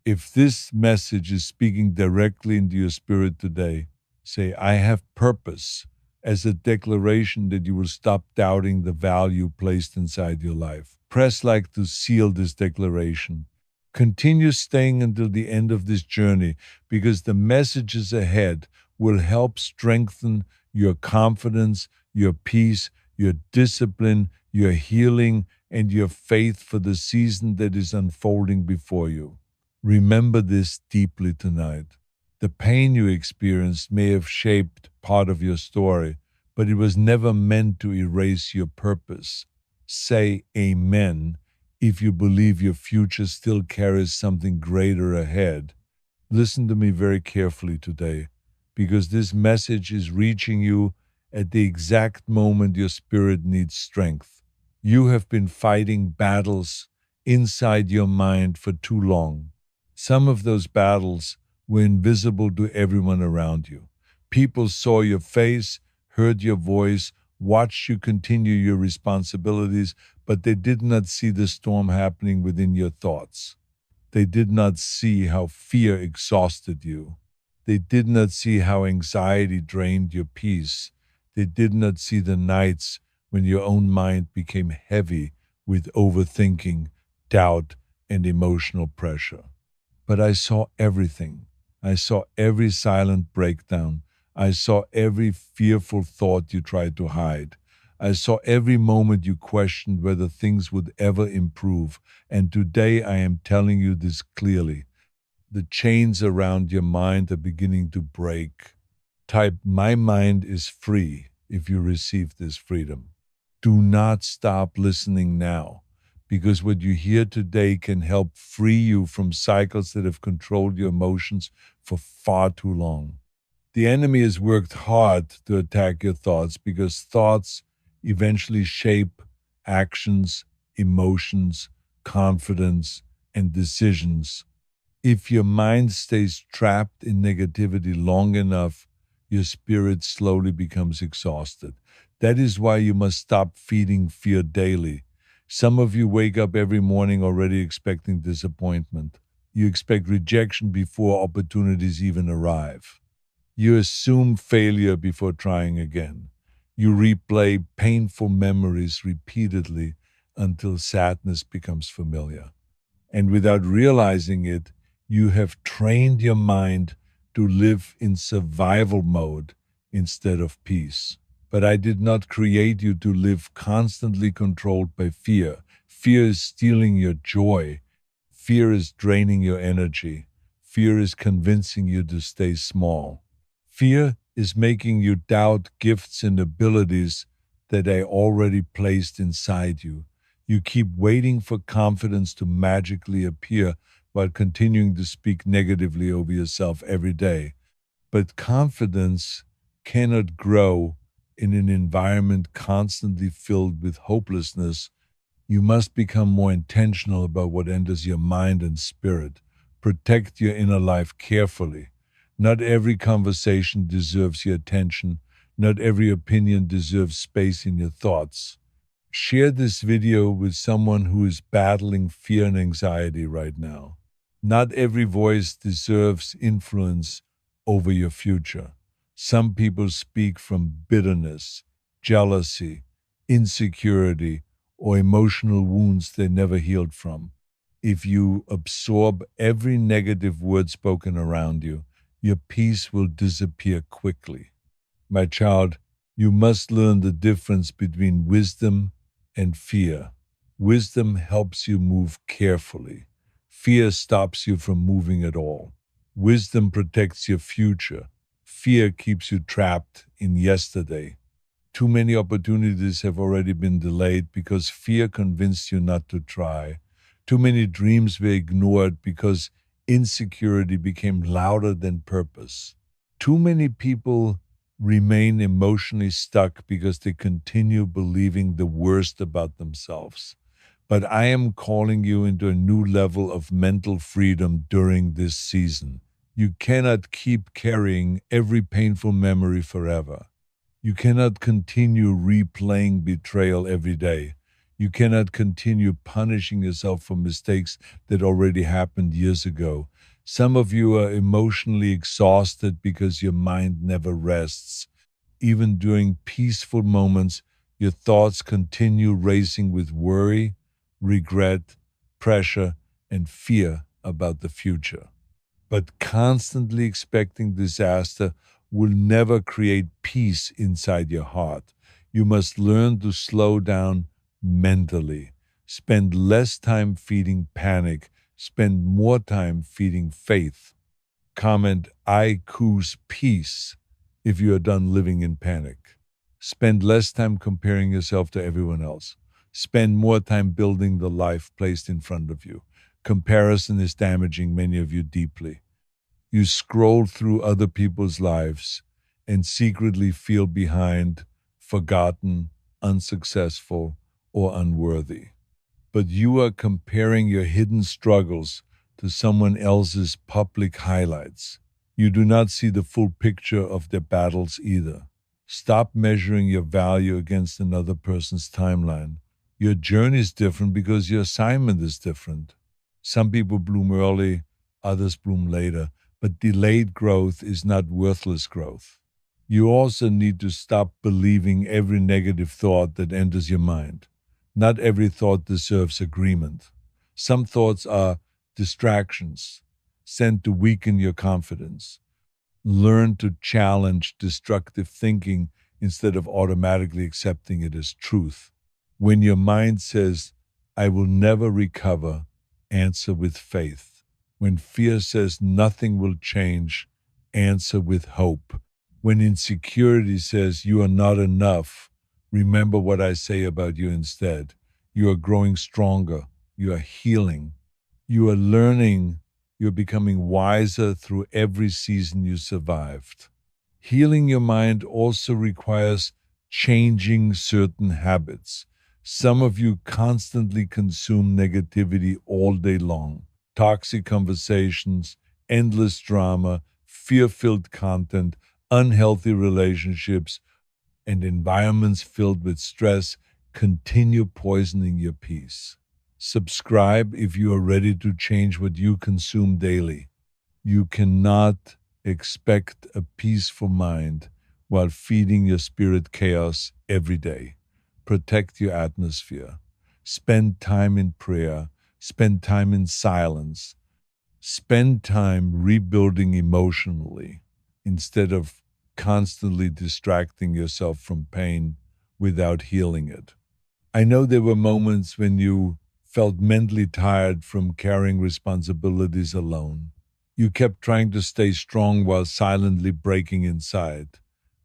If this message is speaking directly into your spirit today, say, I have purpose, as a declaration that you will stop doubting the value placed inside your life. Press like to seal this declaration. Continue staying until the end of this journey because the messages ahead will help strengthen your confidence, your peace, your discipline, your healing, and your faith for the season that is unfolding before you. Remember this deeply tonight. The pain you experienced may have shaped part of your story, but it was never meant to erase your purpose. Say amen if you believe your future still carries something greater ahead. Listen to me very carefully today, because this message is reaching you at the exact moment your spirit needs strength. You have been fighting battles inside your mind for too long. Some of those battles were invisible to everyone around you. People saw your face, heard your voice, watched you continue your responsibilities, but they did not see the storm happening within your thoughts. They did not see how fear exhausted you. They did not see how anxiety drained your peace. They did not see the nights when your own mind became heavy with overthinking, doubt, and emotional pressure. But I saw everything. I saw every silent breakdown. I saw every fearful thought you tried to hide. I saw every moment you questioned whether things would ever improve. And today I am telling you this clearly. The chains around your mind are beginning to break. Type, my mind is free if you receive this freedom. Do not stop listening now, because what you hear today can help free you from cycles that have controlled your emotions for far too long. The enemy has worked hard to attack your thoughts because thoughts eventually shape actions, emotions, confidence, and decisions. If your mind stays trapped in negativity long enough, your spirit slowly becomes exhausted. That is why you must stop feeding fear daily. Some of you wake up every morning already expecting disappointment. You expect rejection before opportunities even arrive. You assume failure before trying again. You replay painful memories repeatedly until sadness becomes familiar. And without realizing it, you have trained your mind to live in survival mode instead of peace. But I did not create you to live constantly controlled by fear. Fear is stealing your joy. Fear is draining your energy. Fear is convincing you to stay small. Fear is making you doubt gifts and abilities that I already placed inside you. You keep waiting for confidence to magically appear while continuing to speak negatively over yourself every day. But confidence cannot grow in an environment constantly filled with hopelessness. You must become more intentional about what enters your mind and spirit. Protect your inner life carefully. Not every conversation deserves your attention. Not every opinion deserves space in your thoughts. Share this video with someone who is battling fear and anxiety right now. Not every voice deserves influence over your future. Some people speak from bitterness, jealousy, insecurity, or emotional wounds they never healed from. If you absorb every negative word spoken around you, your peace will disappear quickly. My child, you must learn the difference between wisdom and fear. Wisdom helps you move carefully. Fear stops you from moving at all. Wisdom protects your future. Fear keeps you trapped in yesterday. Too many opportunities have already been delayed because fear convinced you not to try. Too many dreams were ignored because insecurity became louder than purpose. Too many people remain emotionally stuck because they continue believing the worst about themselves. But I am calling you into a new level of mental freedom during this season. You cannot keep carrying every painful memory forever. You cannot continue replaying betrayal every day. You cannot continue punishing yourself for mistakes that already happened years ago. Some of you are emotionally exhausted because your mind never rests. Even during peaceful moments, your thoughts continue racing with worry, regret, pressure, and fear about the future. But constantly expecting disaster will never create peace inside your heart. You must learn to slow down mentally. Spend less time feeding panic, spend more time feeding faith. Comment, I choose peace if you are done living in panic. Spend less time comparing yourself to everyone else. Spend more time building the life placed in front of you. Comparison is damaging many of you deeply. You scroll through other people's lives and secretly feel behind, forgotten, unsuccessful, or unworthy. But you are comparing your hidden struggles to someone else's public highlights. You do not see the full picture of their battles either. Stop measuring your value against another person's timeline. Your journey is different because your assignment is different. Some people bloom early, others bloom later, but delayed growth is not worthless growth. You also need to stop believing every negative thought that enters your mind. Not every thought deserves agreement. Some thoughts are distractions sent to weaken your confidence. Learn to challenge destructive thinking instead of automatically accepting it as truth. When your mind says, I will never recover, answer with faith. When fear says nothing will change, answer with hope. When insecurity says you are not enough, remember what I say about you instead. You are growing stronger. You are healing. You are learning. You're becoming wiser through every season you survived. Healing your mind also requires changing certain habits. Some of you constantly consume negativity all day long. Toxic conversations, endless drama, fear filled content, unhealthy relationships, and environments filled with stress continue poisoning your peace. Subscribe if you are ready to change what you consume daily. You cannot expect a peaceful mind while feeding your spirit chaos every day. Protect your atmosphere. Spend time in prayer. Spend time in silence. Spend time rebuilding emotionally instead of constantly distracting yourself from pain without healing it. I know there were moments when you felt mentally tired from carrying responsibilities alone. You kept trying to stay strong while silently breaking inside.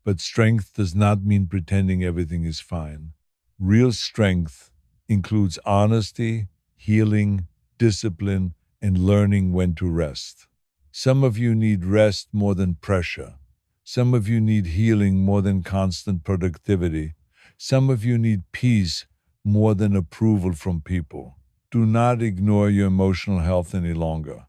But strength does not mean pretending everything is fine. Real strength includes honesty, healing, discipline, and learning when to rest. Some of you need rest more than pressure. Some of you need healing more than constant productivity. Some of you need peace more than approval from people. Do not ignore your emotional health any longer.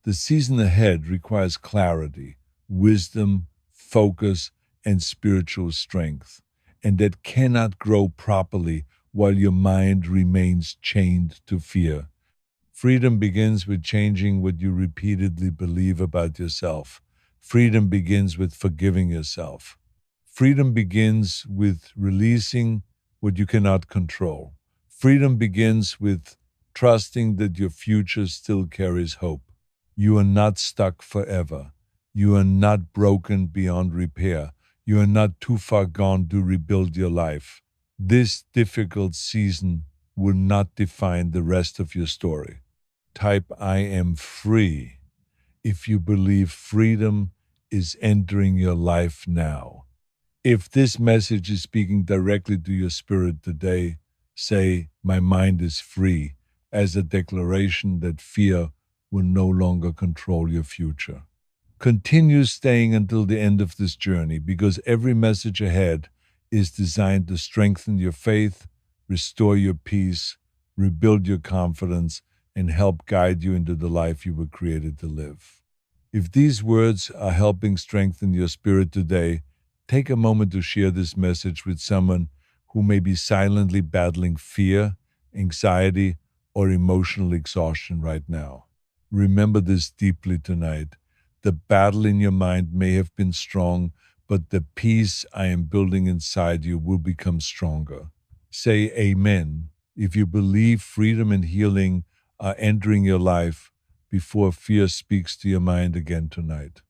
The season ahead requires clarity, wisdom, focus, and spiritual strength, and that cannot grow properly while your mind remains chained to fear. Freedom begins with changing what you repeatedly believe about yourself. Freedom begins with forgiving yourself. Freedom begins with releasing what you cannot control. Freedom begins with trusting that your future still carries hope. You are not stuck forever. You are not broken beyond repair. You are not too far gone to rebuild your life. This difficult season will not define the rest of your story. Type I am free if you believe freedom is entering your life now. If this message is speaking directly to your spirit today, say, my mind is free, as a declaration that fear will no longer control your future. Continue staying until the end of this journey because every message ahead is designed to strengthen your faith, restore your peace, rebuild your confidence, and help guide you into the life you were created to live. If these words are helping strengthen your spirit today, take a moment to share this message with someone who may be silently battling fear, anxiety, or emotional exhaustion right now. Remember this deeply tonight. The battle in your mind may have been strong, but the peace I am building inside you will become stronger. Say amen if you believe freedom and healing are entering your life before fear speaks to your mind again tonight.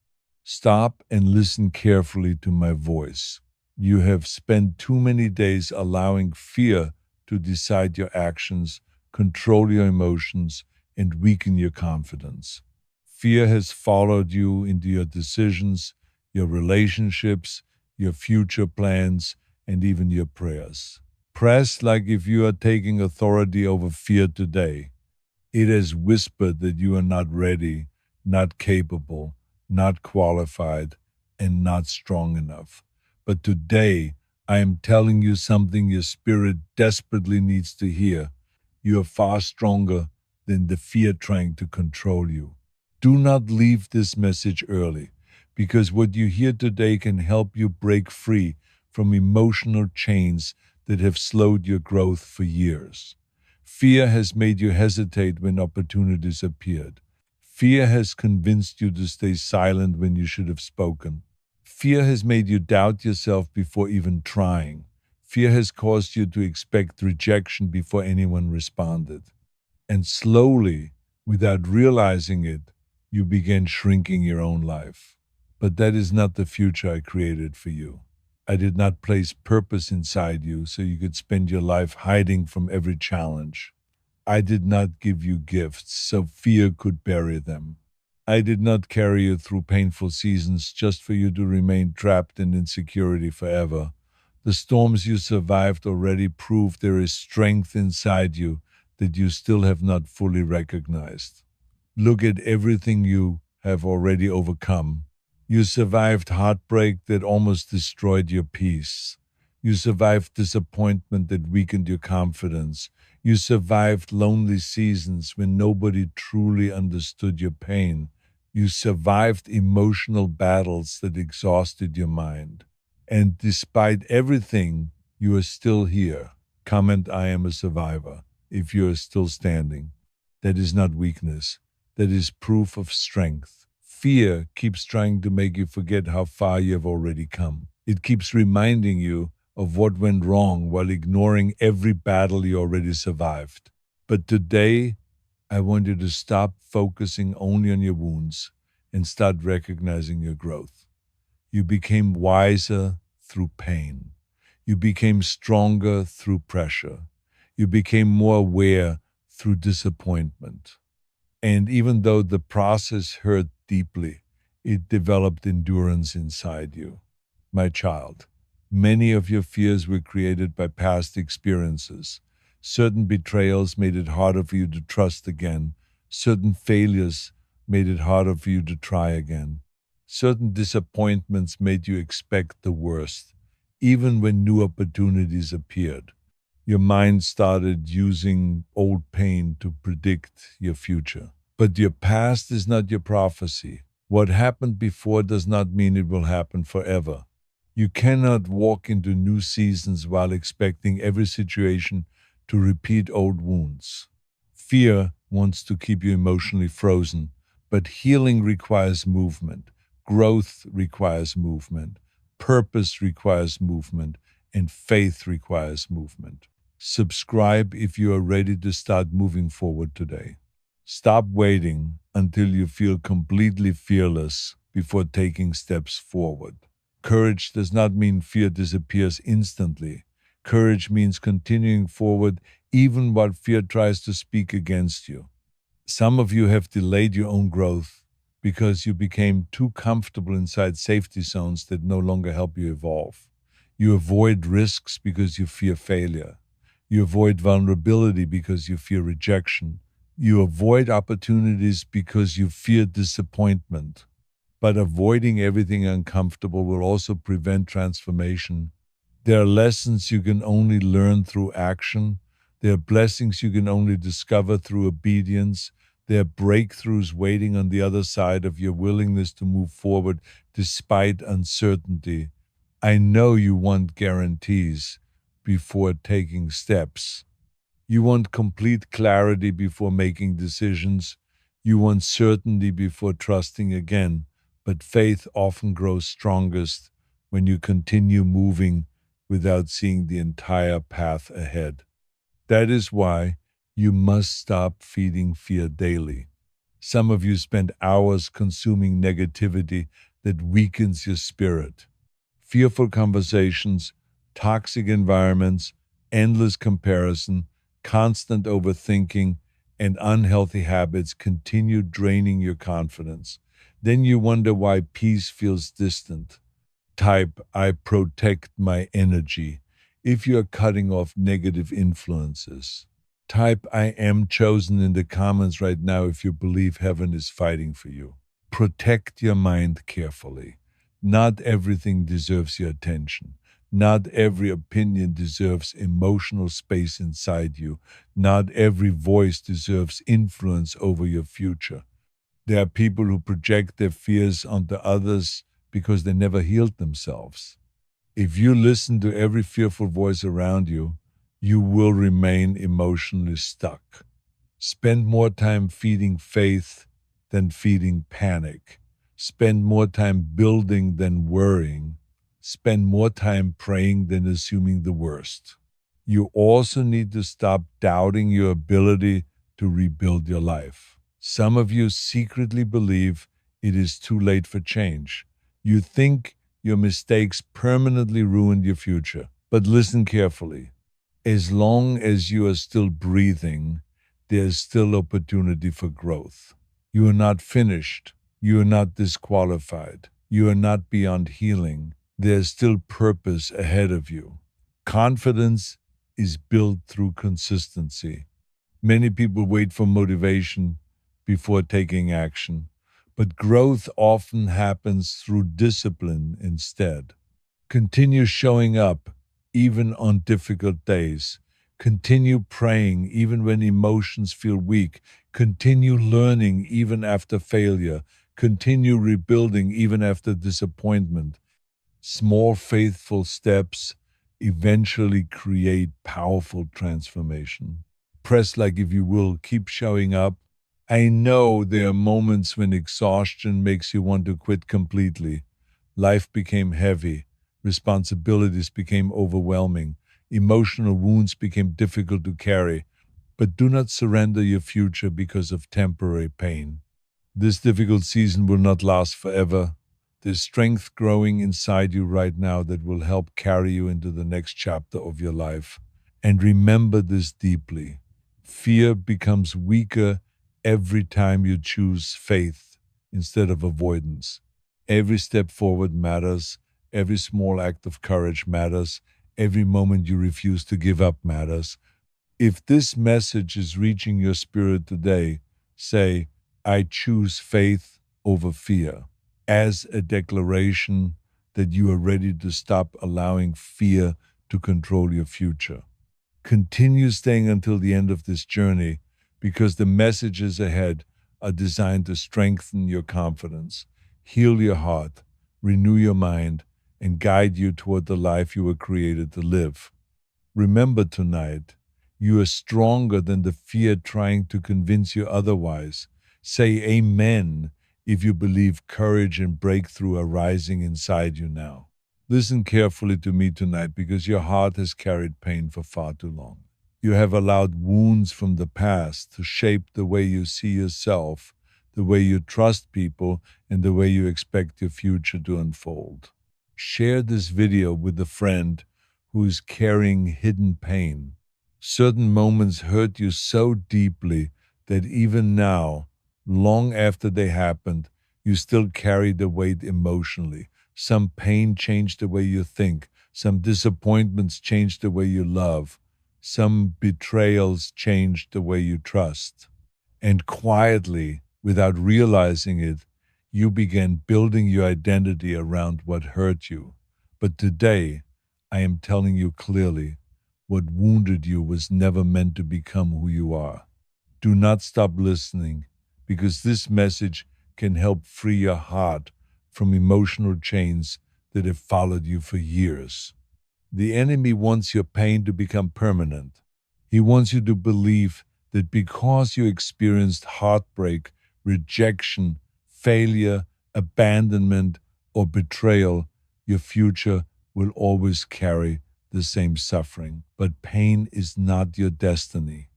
Stop and listen carefully to my voice. You have spent too many days allowing fear to decide your actions, control your emotions, and weaken your confidence. Fear has followed you into your decisions, your relationships, your future plans, and even your prayers. Press like if you are taking authority over fear today. It has whispered that you are not ready, not capable, not qualified, and not strong enough. But today, I am telling you something your spirit desperately needs to hear. You are far stronger than the fear trying to control you. Do not leave this message early, because what you hear today can help you break free from emotional chains that have slowed your growth for years. Fear has made you hesitate when opportunities appeared. Fear has convinced you to stay silent when you should have spoken. Fear has made you doubt yourself before even trying. Fear has caused you to expect rejection before anyone responded. And slowly, without realizing it, you began shrinking your own life. But that is not the future I created for you. I did not place purpose inside you so you could spend your life hiding from every challenge. I did not give you gifts so fear could bury them. I did not carry you through painful seasons just for you to remain trapped in insecurity forever. The storms you survived already prove there is strength inside you that you still have not fully recognized. Look at everything you have already overcome. You survived heartbreak that almost destroyed your peace. You survived disappointment that weakened your confidence. You survived lonely seasons when nobody truly understood your pain. You survived emotional battles that exhausted your mind. And despite everything, you are still here. Comment, I am a survivor, if you are still standing. That is not weakness. That is proof of strength. Fear keeps trying to make you forget how far you have already come. It keeps reminding you of what went wrong while ignoring every battle you already survived. But today, I want you to stop focusing only on your wounds and start recognizing your growth. You became wiser through pain. You became stronger through pressure. You became more aware through disappointment. And even though the process hurt deeply, it developed endurance inside you. My child, many of your fears were created by past experiences. Certain betrayals made it harder for you to trust again. Certain failures made it harder for you to try again. Certain disappointments made you expect the worst, even when new opportunities appeared. Your mind started using old pain to predict your future. But your past is not your prophecy. What happened before does not mean it will happen forever. You cannot walk into new seasons while expecting every situation to repeat old wounds. Fear wants to keep you emotionally frozen, but healing requires movement. Growth requires movement. Purpose requires movement. And faith requires movement. Subscribe if you are ready to start moving forward today. Stop waiting until you feel completely fearless before taking steps forward. Courage does not mean fear disappears instantly. Courage means continuing forward even while fear tries to speak against you. Some of you have delayed your own growth because you became too comfortable inside safety zones that no longer help you evolve. You avoid risks because you fear failure. You avoid vulnerability because you fear rejection. You avoid opportunities because you fear disappointment. But avoiding everything uncomfortable will also prevent transformation. There are lessons you can only learn through action. There are blessings you can only discover through obedience. There are breakthroughs waiting on the other side of your willingness to move forward despite uncertainty. I know you want guarantees before taking steps. You want complete clarity before making decisions. You want certainty before trusting again. But faith often grows strongest when you continue moving without seeing the entire path ahead. That is why you must stop feeding fear daily. Some of you spend hours consuming negativity that weakens your spirit. Fearful conversations, toxic environments, endless comparison, constant overthinking, and unhealthy habits continue draining your confidence. Then you wonder why peace feels distant. Type, I protect my energy if you are cutting off negative influences. Type, I am chosen in the comments right now if you believe heaven is fighting for you. Protect your mind carefully. Not everything deserves your attention. Not every opinion deserves emotional space inside you. Not every voice deserves influence over your future. There are people who project their fears onto others because they never healed themselves. If you listen to every fearful voice around you, you will remain emotionally stuck. Spend more time feeding faith than feeding panic. Spend more time building than worrying. Spend more time praying than assuming the worst. You also need to stop doubting your ability to rebuild your life. Some of you secretly believe it is too late for change. You think your mistakes permanently ruined your future. But listen carefully. As long as you are still breathing, there is still opportunity for growth. You are not finished. You are not disqualified. You are not beyond healing. There is still purpose ahead of you. Confidence is built through consistency. Many people wait for motivation before taking action, but growth often happens through discipline instead. Continue showing up even on difficult days. Continue praying even when emotions feel weak. Continue learning even after failure. Continue rebuilding even after disappointment. Small, faithful steps eventually create powerful transformation. Press like if you will, keep showing up. I know there are moments when exhaustion makes you want to quit completely. Life became heavy, responsibilities became overwhelming, emotional wounds became difficult to carry. But do not surrender your future because of temporary pain. This difficult season will not last forever. There's strength growing inside you right now that will help carry you into the next chapter of your life. And remember this deeply. Fear becomes weaker every time you choose faith instead of avoidance. Every step forward matters. Every small act of courage matters. Every moment you refuse to give up matters. If this message is reaching your spirit today, say, I choose faith over fear, as a declaration that you are ready to stop allowing fear to control your future. Continue staying until the end of this journey because the messages ahead are designed to strengthen your confidence, heal your heart, renew your mind, and guide you toward the life you were created to live. Remember tonight, you are stronger than the fear trying to convince you otherwise. Say amen if you believe courage and breakthrough are rising inside you now. Listen carefully to me tonight because your heart has carried pain for far too long. You have allowed wounds from the past to shape the way you see yourself, the way you trust people, and the way you expect your future to unfold. Share this video with a friend who is carrying hidden pain. Certain moments hurt you so deeply that even now, long after they happened, you still carry the weight emotionally. Some pain changed the way you think. Some disappointments changed the way you love. Some betrayals changed the way you trust. And quietly, without realizing it, you began building your identity around what hurt you. But today, I am telling you clearly, what wounded you was never meant to become who you are. Do not stop listening, because this message can help free your heart from emotional chains that have followed you for years. The enemy wants your pain to become permanent. He wants you to believe that because you experienced heartbreak, rejection, failure, abandonment, or betrayal, your future will always carry the same suffering. But pain is not your destiny.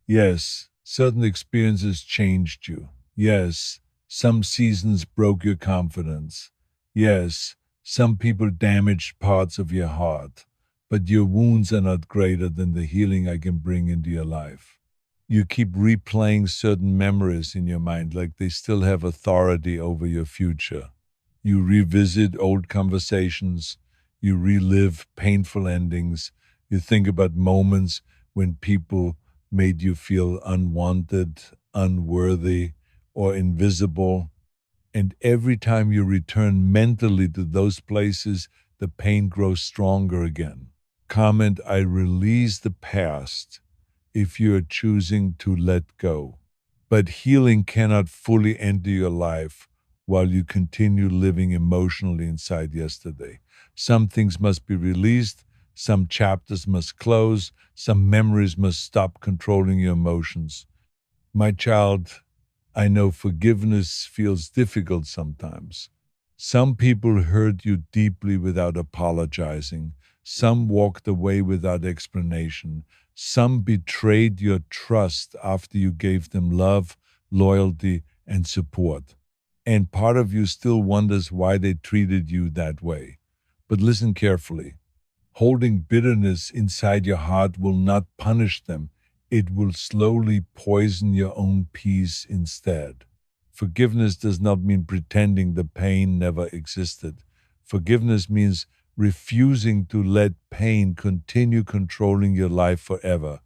Yes, certain experiences changed you. Yes, some seasons broke your confidence. Yes, some people damaged parts of your heart. But your wounds are not greater than the healing I can bring into your life. You keep replaying certain memories in your mind like they still have authority over your future. You revisit old conversations, you relive painful endings, you think about moments when people made you feel unwanted, unworthy, or invisible. And every time you return mentally to those places, the pain grows stronger again. Comment, I release the past if you are choosing to let go. But healing cannot fully enter your life while you continue living emotionally inside yesterday. Some things must be released, some chapters must close, some memories must stop controlling your emotions. My child, I know forgiveness feels difficult sometimes. Some people hurt you deeply without apologizing. Some walked away without explanation. Some betrayed your trust after you gave them love, loyalty, and support. And part of you still wonders why they treated you that way. But listen carefully. Holding bitterness inside your heart will not punish them. It will slowly poison your own peace instead. Forgiveness does not mean pretending the pain never existed. Forgiveness means refusing to let pain continue controlling your life forever.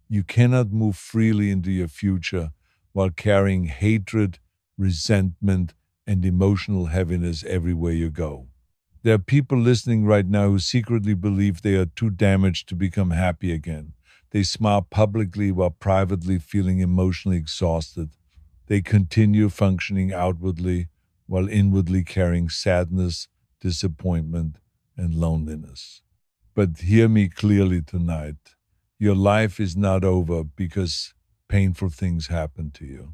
You cannot move freely into your future while carrying hatred, resentment, and emotional heaviness everywhere you go. There are people listening right now who secretly believe they are too damaged to become happy again. They smile publicly while privately feeling emotionally exhausted. They continue functioning outwardly while inwardly carrying sadness, disappointment, and loneliness. But hear me clearly tonight. Your life is not over because painful things happen to you.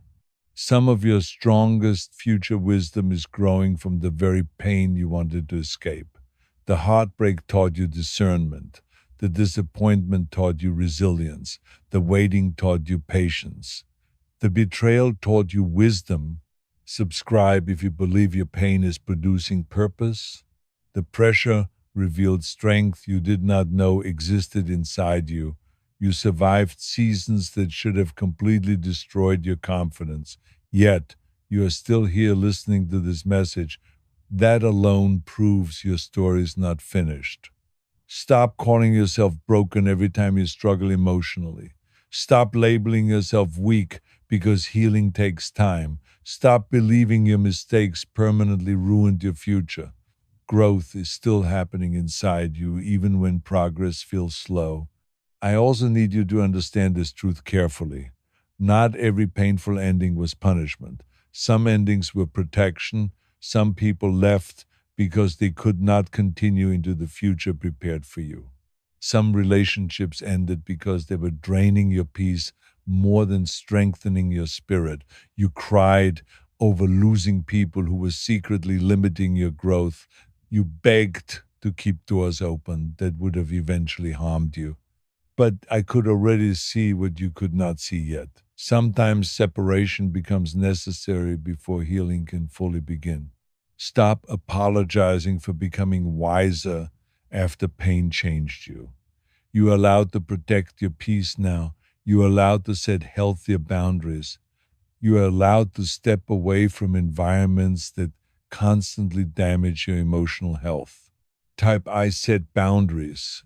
Some of your strongest future wisdom is growing from the very pain you wanted to escape. The heartbreak taught you discernment. The disappointment taught you resilience. The waiting taught you patience. The betrayal taught you wisdom. Subscribe if you believe your pain is producing purpose. The pressure revealed strength you did not know existed inside you. You survived seasons that should have completely destroyed your confidence. Yet, you are still here listening to this message. That alone proves your story is not finished. Stop calling yourself broken every time you struggle emotionally. Stop labeling yourself weak because healing takes time. Stop believing your mistakes permanently ruined your future. Growth is still happening inside you, even when progress feels slow. I also need you to understand this truth carefully. Not every painful ending was punishment. Some endings were protection. Some people left because they could not continue into the future prepared for you. Some relationships ended because they were draining your peace more than strengthening your spirit. You cried over losing people who were secretly limiting your growth. You begged to keep doors open that would have eventually harmed you. But I could already see what you could not see yet. Sometimes separation becomes necessary before healing can fully begin. Stop apologizing for becoming wiser after pain changed you. You are allowed to protect your peace now. You are allowed to set healthier boundaries. You are allowed to step away from environments that constantly damage your emotional health. Type I set boundaries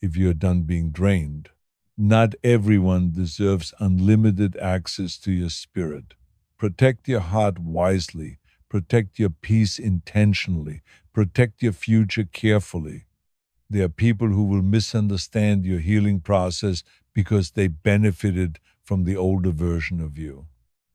if you're done being drained. Not everyone deserves unlimited access to your spirit. Protect your heart wisely. Protect your peace intentionally. Protect your future carefully. There are people who will misunderstand your healing process because they benefited from the older version of you.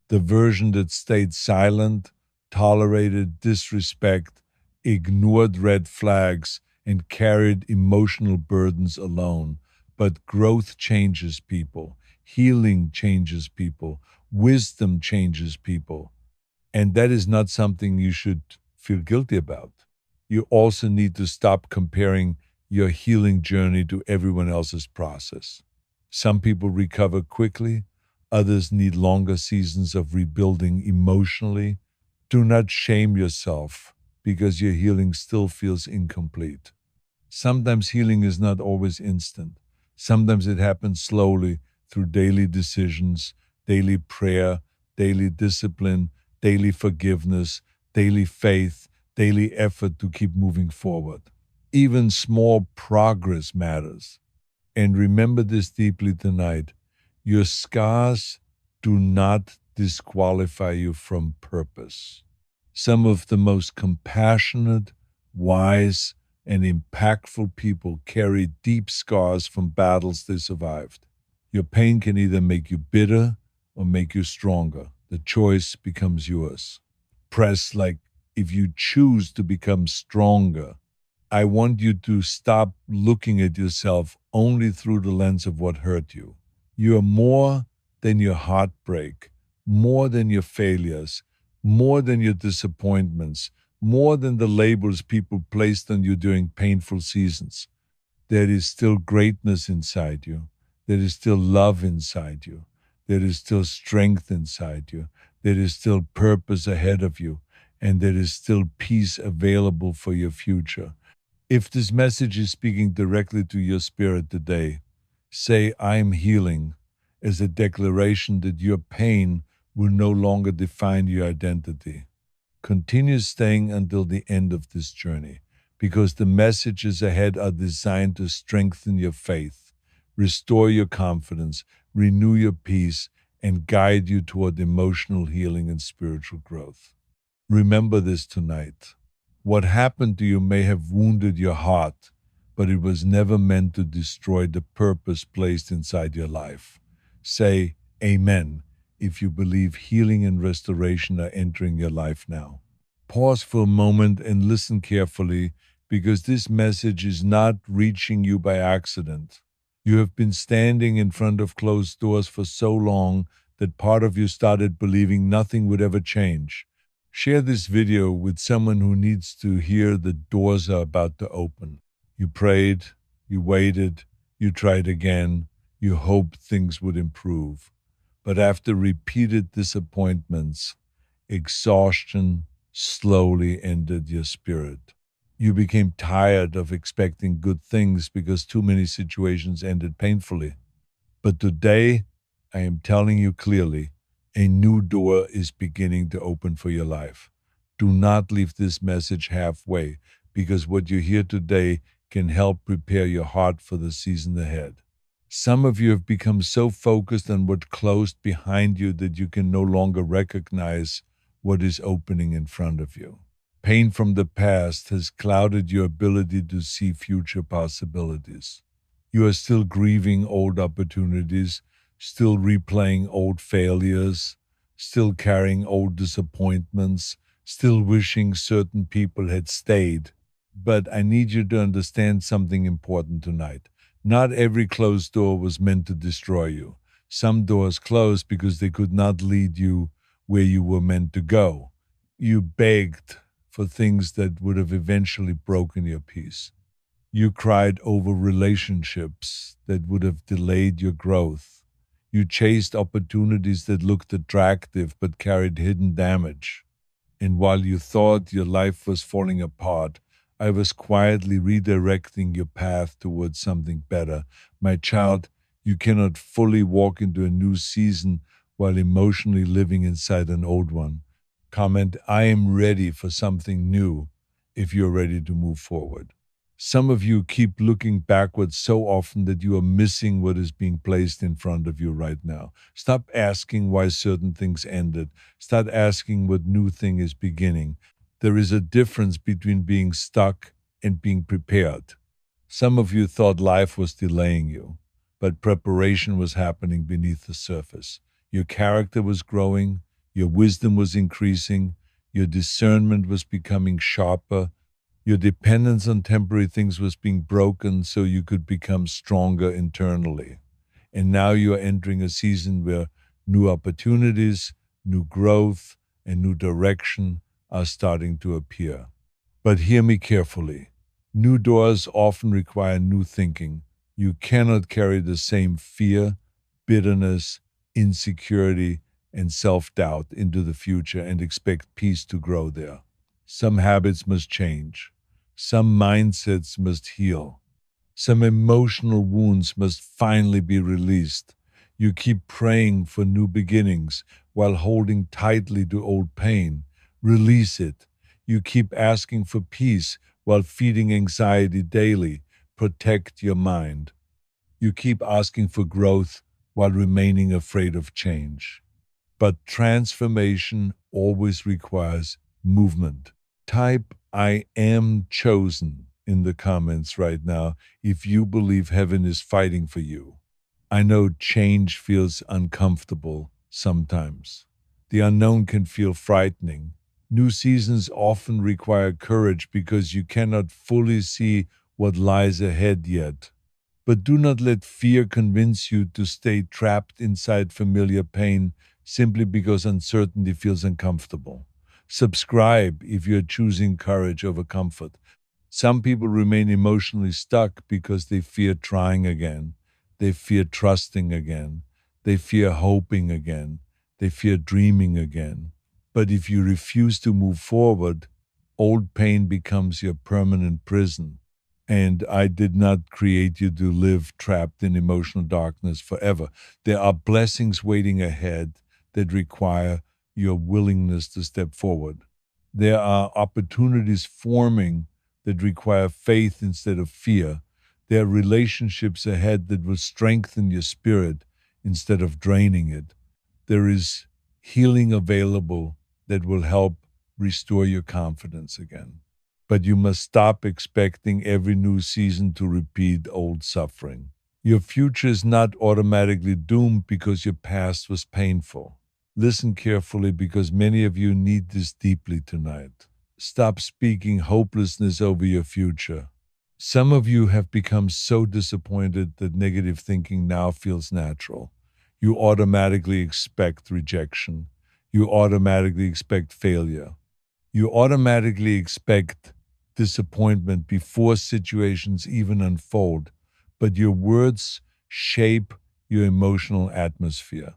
The version that stayed silent, tolerated disrespect, ignored red flags, and carried emotional burdens alone. But growth changes people, healing changes people, wisdom changes people. And that is not something you should feel guilty about. You also need to stop comparing your healing journey to everyone else's process. Some people recover quickly, others need longer seasons of rebuilding emotionally. Do not shame yourself because your healing still feels incomplete. Sometimes healing is not always instant. Sometimes it happens slowly through daily decisions, daily prayer, daily discipline, daily forgiveness, daily faith, daily effort to keep moving forward. Even small progress matters. And remember this deeply tonight. Your scars do not disqualify you from purpose. Some of the most compassionate, wise, and impactful people carry deep scars from battles they survived. Your pain can either make you bitter or make you stronger. The choice becomes yours. Press like if you choose to become stronger, I want you to stop looking at yourself only through the lens of what hurt you. You are more than your heartbreak, more than your failures, more than your disappointments, more than the labels people placed on you during painful seasons. There is still greatness inside you. There is still love inside you. There is still strength inside you. There is still purpose ahead of you. And there is still peace available for your future. If this message is speaking directly to your spirit today, say, I am healing as a declaration that your pain will no longer define your identity. Continue staying until the end of this journey because the messages ahead are designed to strengthen your faith, restore your confidence, renew your peace, and guide you toward emotional healing and spiritual growth. Remember this tonight. What happened to you may have wounded your heart, but it was never meant to destroy the purpose placed inside your life. Say Amen if you believe healing and restoration are entering your life now. Pause for a moment and listen carefully because this message is not reaching you by accident. You have been standing in front of closed doors for so long that part of you started believing nothing would ever change. Share this video with someone who needs to hear the doors are about to open. You prayed, you waited, you tried again, you hoped things would improve. But after repeated disappointments, exhaustion slowly entered your spirit. You became tired of expecting good things because too many situations ended painfully. But today, I am telling you clearly, a new door is beginning to open for your life. Do not leave this message halfway because what you hear today can help prepare your heart for the season ahead. Some of you have become so focused on what closed behind you that you can no longer recognize what is opening in front of you. Pain from the past has clouded your ability to see future possibilities. You are still grieving old opportunities, still replaying old failures, still carrying old disappointments, still wishing certain people had stayed. But I need you to understand something important tonight. Not every closed door was meant to destroy you. Some doors closed because they could not lead you where you were meant to go. You begged for things that would have eventually broken your peace. You cried over relationships that would have delayed your growth. You chased opportunities that looked attractive but carried hidden damage. And while you thought your life was falling apart, I was quietly redirecting your path towards something better. My child, you cannot fully walk into a new season while emotionally living inside an old one. Comment, I am ready for something new if you're ready to move forward. Some of you keep looking backwards so often that you are missing what is being placed in front of you right now. Stop asking why certain things ended. Start asking what new thing is beginning. There is a difference between being stuck and being prepared. Some of you thought life was delaying you, but preparation was happening beneath the surface. Your character was growing, your wisdom was increasing, your discernment was becoming sharper, your dependence on temporary things was being broken so you could become stronger internally. And now you are entering a season where new opportunities, new growth, and new direction are starting to appear. But hear me carefully. New doors often require new thinking. You cannot carry the same fear, bitterness, insecurity, and self doubt into the future and expect peace to grow there. Some habits must change. Some mindsets must heal. Some emotional wounds must finally be released. You keep praying for new beginnings while holding tightly to old pain. Release it. You keep asking for peace while feeding anxiety daily. Protect your mind. You keep asking for growth while remaining afraid of change. But transformation always requires movement. Type I am chosen in the comments right now if you believe heaven is fighting for you. I know change feels uncomfortable sometimes. The unknown can feel frightening. New seasons often require courage because you cannot fully see what lies ahead yet. But do not let fear convince you to stay trapped inside familiar pain simply because uncertainty feels uncomfortable. Subscribe if you're choosing courage over comfort. Some people remain emotionally stuck because they fear trying again. They fear trusting again. They fear hoping again. They fear dreaming again. But if you refuse to move forward, old pain becomes your permanent prison. And I did not create you to live trapped in emotional darkness forever. There are blessings waiting ahead that require your willingness to step forward. There are opportunities forming that require faith instead of fear. There are relationships ahead that will strengthen your spirit instead of draining it. There is healing available that will help restore your confidence again. But you must stop expecting every new season to repeat old suffering. Your future is not automatically doomed because your past was painful. Listen carefully because many of you need this deeply tonight. Stop speaking hopelessness over your future. Some of you have become so disappointed that negative thinking now feels natural. You automatically expect rejection. You automatically expect failure. You automatically expect disappointment before situations even unfold, but your words shape your emotional atmosphere.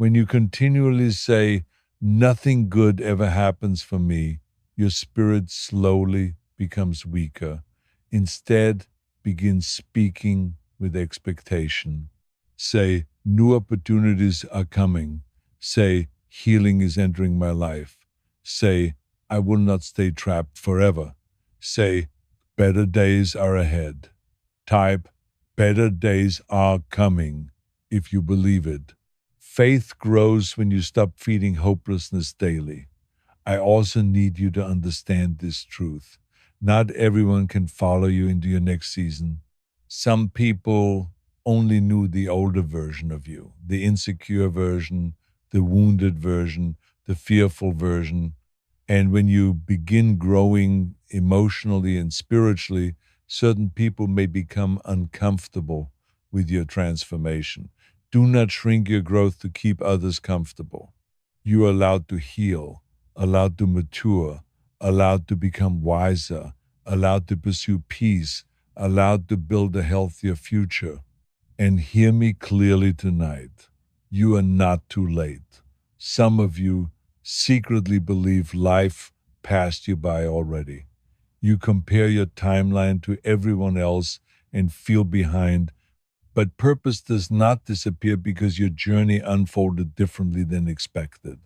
When you continually say, nothing good ever happens for me, your spirit slowly becomes weaker. Instead, begin speaking with expectation. Say, new opportunities are coming. Say, healing is entering my life. Say, I will not stay trapped forever. Say, better days are ahead. Type, better days are coming if you believe it. Faith grows when you stop feeding hopelessness daily. I also need you to understand this truth. Not everyone can follow you into your next season. Some people only knew the older version of you, the insecure version, the wounded version, the fearful version, And when you begin growing emotionally and spiritually, certain people may become uncomfortable with your transformation. Do not shrink your growth to keep others comfortable. You are allowed to heal, allowed to mature, allowed to become wiser, allowed to pursue peace, allowed to build a healthier future. And hear me clearly tonight. You are not too late. Some of you secretly believe life passed you by already. You compare your timeline to everyone else and feel behind, but purpose does not disappear because your journey unfolded differently than expected.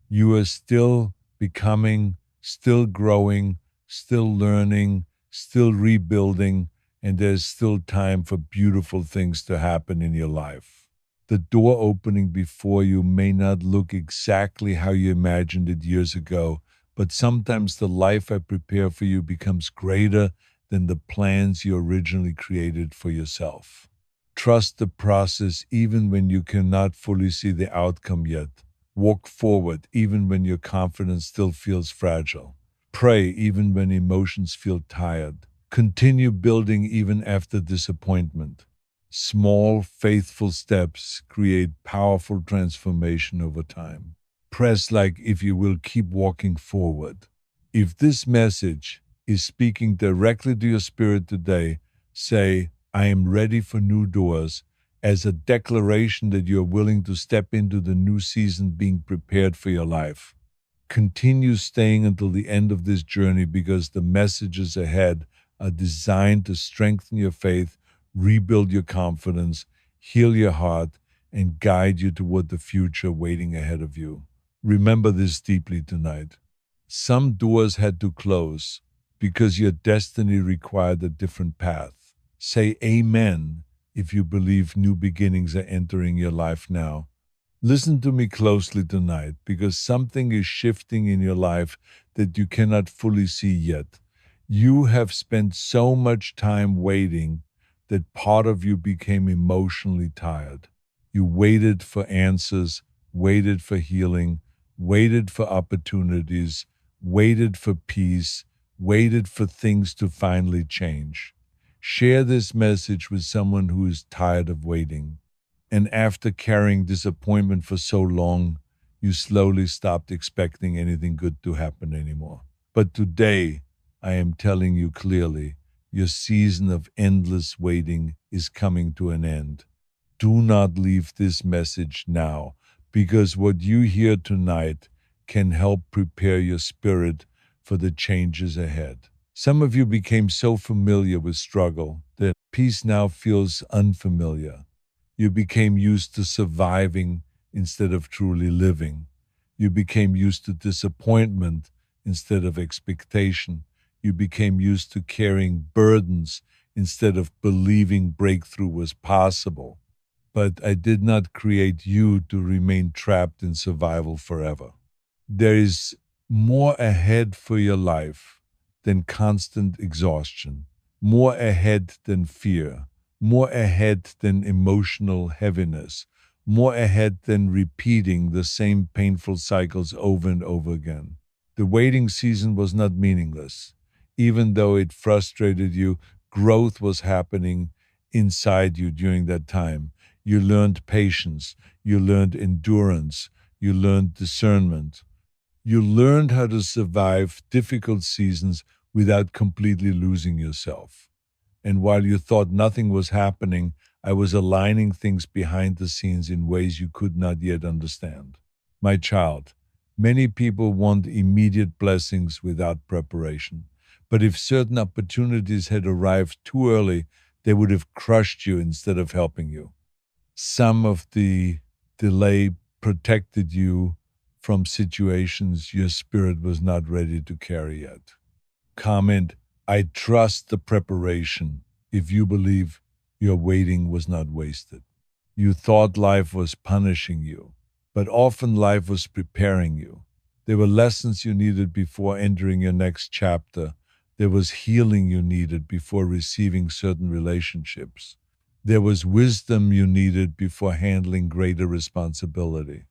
You are still becoming, still growing, still learning, still rebuilding, and there's still time for beautiful things to happen in your life. The door opening before you may not look exactly how you imagined it years ago, but sometimes the life I prepare for you becomes greater than the plans you originally created for yourself. Trust the process even when you cannot fully see the outcome yet. Walk forward even when your confidence still feels fragile. Pray even when emotions feel tired. Continue building even after disappointment. Small, faithful steps create powerful transformation over time. Press like if you will keep walking forward. If this message is speaking directly to your spirit today, say, I am ready for new doors, as a declaration that you are willing to step into the new season being prepared for your life. Continue staying until the end of this journey because the messages ahead are designed to strengthen your faith, rebuild your confidence, heal your heart, and guide you toward the future waiting ahead of you. Remember this deeply tonight. Some doors had to close because your destiny required a different path. Say amen if you believe new beginnings are entering your life now. Listen to me closely tonight because something is shifting in your life that you cannot fully see yet. You have spent so much time waiting that part of you became emotionally tired. You waited for answers, waited for healing, waited for opportunities, waited for peace, waited for things to finally change. Share this message with someone who is tired of waiting. And after carrying disappointment for so long, you slowly stopped expecting anything good to happen anymore. But today, I am telling you clearly, your season of endless waiting is coming to an end. Do not leave this message now, because what you hear tonight can help prepare your spirit for the changes ahead. Some of you became so familiar with struggle that peace now feels unfamiliar. You became used to surviving instead of truly living. You became used to disappointment instead of expectation. You became used to carrying burdens instead of believing breakthrough was possible. But I did not create you to remain trapped in survival forever. There is more ahead for your life than constant exhaustion, more ahead than fear, more ahead than emotional heaviness, more ahead than repeating the same painful cycles over and over again. The waiting season was not meaningless. Even though it frustrated you, growth was happening inside you during that time. You learned patience, you learned endurance, you learned discernment. You learned how to survive difficult seasons without completely losing yourself. And while you thought nothing was happening, I was aligning things behind the scenes in ways you could not yet understand. My child, many people want immediate blessings without preparation. But if certain opportunities had arrived too early, they would have crushed you instead of helping you. Some of the delay protected you from situations your spirit was not ready to carry yet. Comment, I trust the preparation if you believe your waiting was not wasted. You thought life was punishing you, but often life was preparing you. There were lessons you needed before entering your next chapter. There was healing you needed before receiving certain relationships. There was wisdom you needed before handling greater responsibility.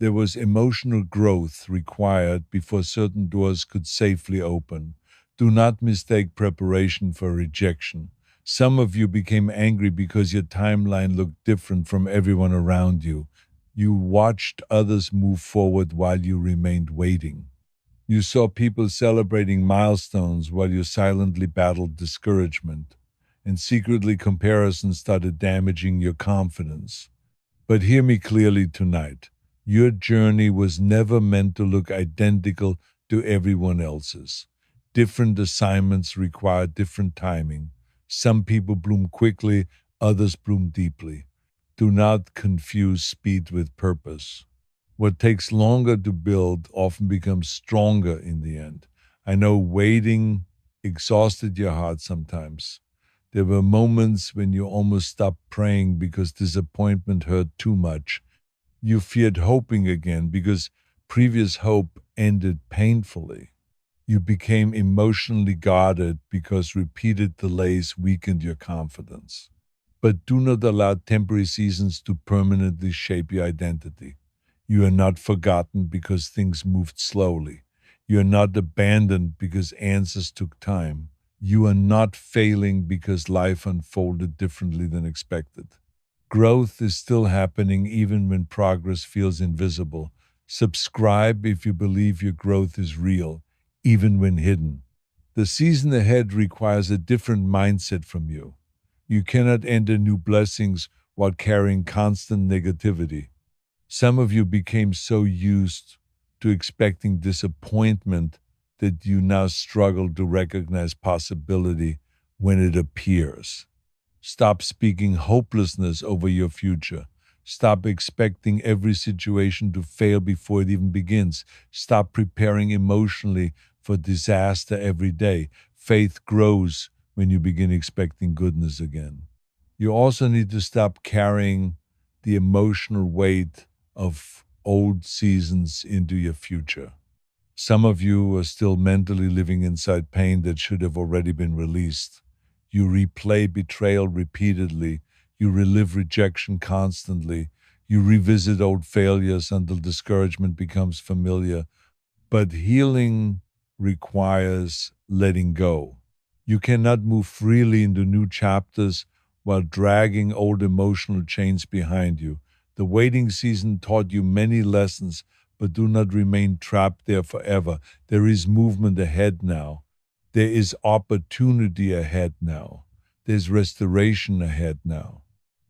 There was emotional growth required before certain doors could safely open. Do not mistake preparation for rejection. Some of you became angry because your timeline looked different from everyone around you. You watched others move forward while you remained waiting. You saw people celebrating milestones while you silently battled discouragement. And secretly, comparison started damaging your confidence. But hear me clearly tonight. Your journey was never meant to look identical to everyone else's. Different assignments require different timing. Some people bloom quickly, others bloom deeply. Do not confuse speed with purpose. What takes longer to build often becomes stronger in the end. I know waiting exhausted your heart sometimes. There were moments when you almost stopped praying because disappointment hurt too much. You feared hoping again because previous hope ended painfully. You became emotionally guarded because repeated delays weakened your confidence. But do not allow temporary seasons to permanently shape your identity. You are not forgotten because things moved slowly. You are not abandoned because answers took time. You are not failing because life unfolded differently than expected. Growth is still happening even when progress feels invisible. Subscribe if you believe your growth is real, even when hidden. The season ahead requires a different mindset from you. You cannot enter new blessings while carrying constant negativity. Some of you became so used to expecting disappointment that you now struggle to recognize possibility when it appears. Stop speaking hopelessness over your future. Stop expecting every situation to fail before it even begins. Stop preparing emotionally for disaster every day. Faith grows when you begin expecting goodness again. You also need to stop carrying the emotional weight of old seasons into your future. Some of you are still mentally living inside pain that should have already been released. You replay betrayal repeatedly. You relive rejection constantly. You revisit old failures until discouragement becomes familiar. But healing requires letting go. You cannot move freely into new chapters while dragging old emotional chains behind you. The waiting season taught you many lessons, but do not remain trapped there forever. There is movement ahead now. There is opportunity ahead now. There's restoration ahead now.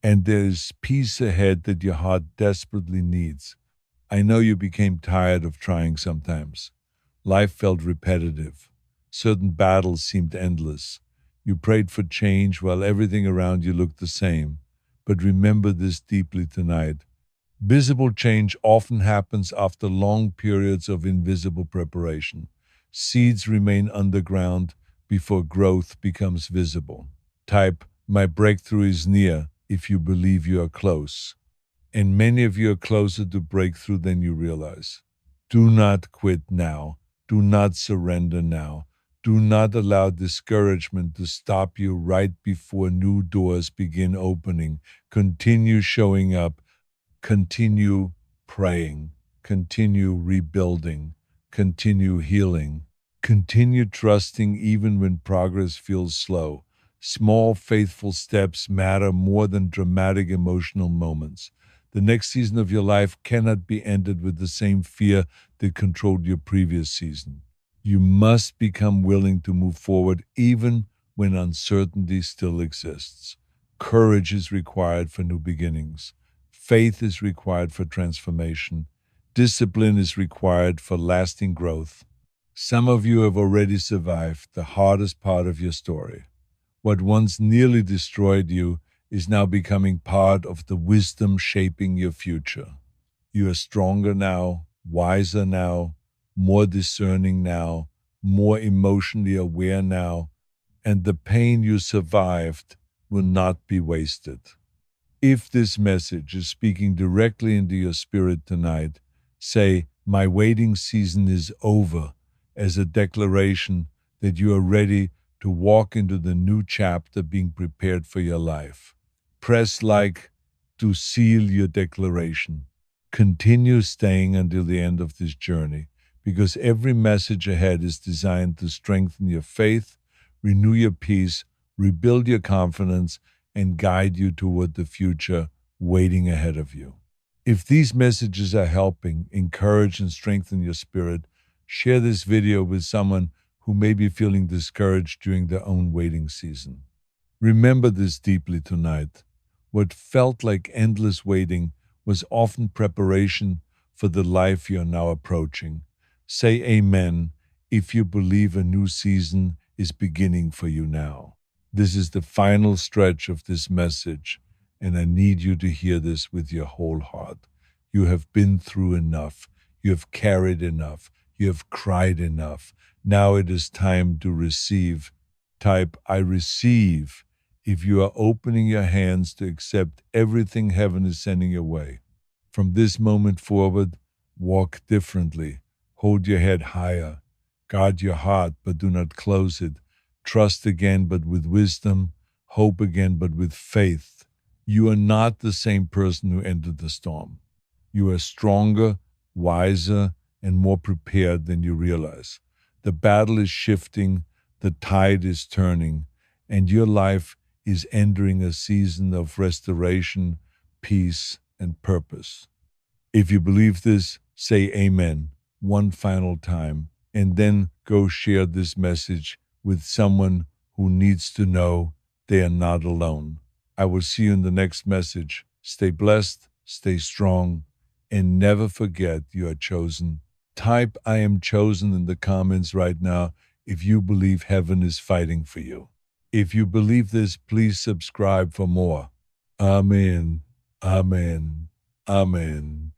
And there is peace ahead that your heart desperately needs. I know you became tired of trying sometimes. Life felt repetitive. Certain battles seemed endless. You prayed for change while everything around you looked the same. But remember this deeply tonight. Visible change often happens after long periods of invisible preparation. Seeds remain underground before growth becomes visible. Type, "My breakthrough is near," if you believe you are close. And many of you are closer to breakthrough than you realize. Do not quit now. Do not surrender now. Do not allow discouragement to stop you right before new doors begin opening. Continue showing up. Continue praying. Continue rebuilding. Continue healing. Continue trusting even when progress feels slow. Small, faithful steps matter more than dramatic emotional moments. The next season of your life cannot be ended with the same fear that controlled your previous season. You must become willing to move forward even when uncertainty still exists. Courage is required for new beginnings. Faith is required for transformation. Discipline is required for lasting growth. Some of you have already survived the hardest part of your story. What once nearly destroyed you is now becoming part of the wisdom shaping your future. You are stronger now, wiser now, more discerning now, more emotionally aware now, and the pain you survived will not be wasted. If this message is speaking directly into your spirit tonight, say, "My waiting season is over," as a declaration that you are ready to walk into the new chapter being prepared for your life. Press like to seal your declaration. Continue staying until the end of this journey because every message ahead is designed to strengthen your faith, renew your peace, rebuild your confidence, and guide you toward the future waiting ahead of you. If these messages are helping, encourage, and strengthen your spirit, share this video with someone who may be feeling discouraged during their own waiting season. Remember this deeply tonight. What felt like endless waiting was often preparation for the life you're now approaching. Say amen if you believe a new season is beginning for you now. This is the final stretch of this message, and I need you to hear this with your whole heart. You have been through enough. You have carried enough. You have cried enough. Now it is time to receive. Type, I receive if you are opening your hands to accept everything heaven is sending your way. From this moment forward, walk differently. Hold your head higher. Guard your heart, but do not close it. Trust again, but with wisdom. Hope again, but with faith. You are not the same person who entered the storm. You are stronger, wiser, and more prepared than you realize. The battle is shifting, the tide is turning, and your life is entering a season of restoration, peace, and purpose. If you believe this, say amen one final time, and then go share this message with someone who needs to know they are not alone. I will see you in the next message. Stay blessed, stay strong, and never forget you are chosen. Type I am chosen in the comments right now if you believe heaven is fighting for you. If you believe this, please subscribe for more. Amen. Amen. Amen.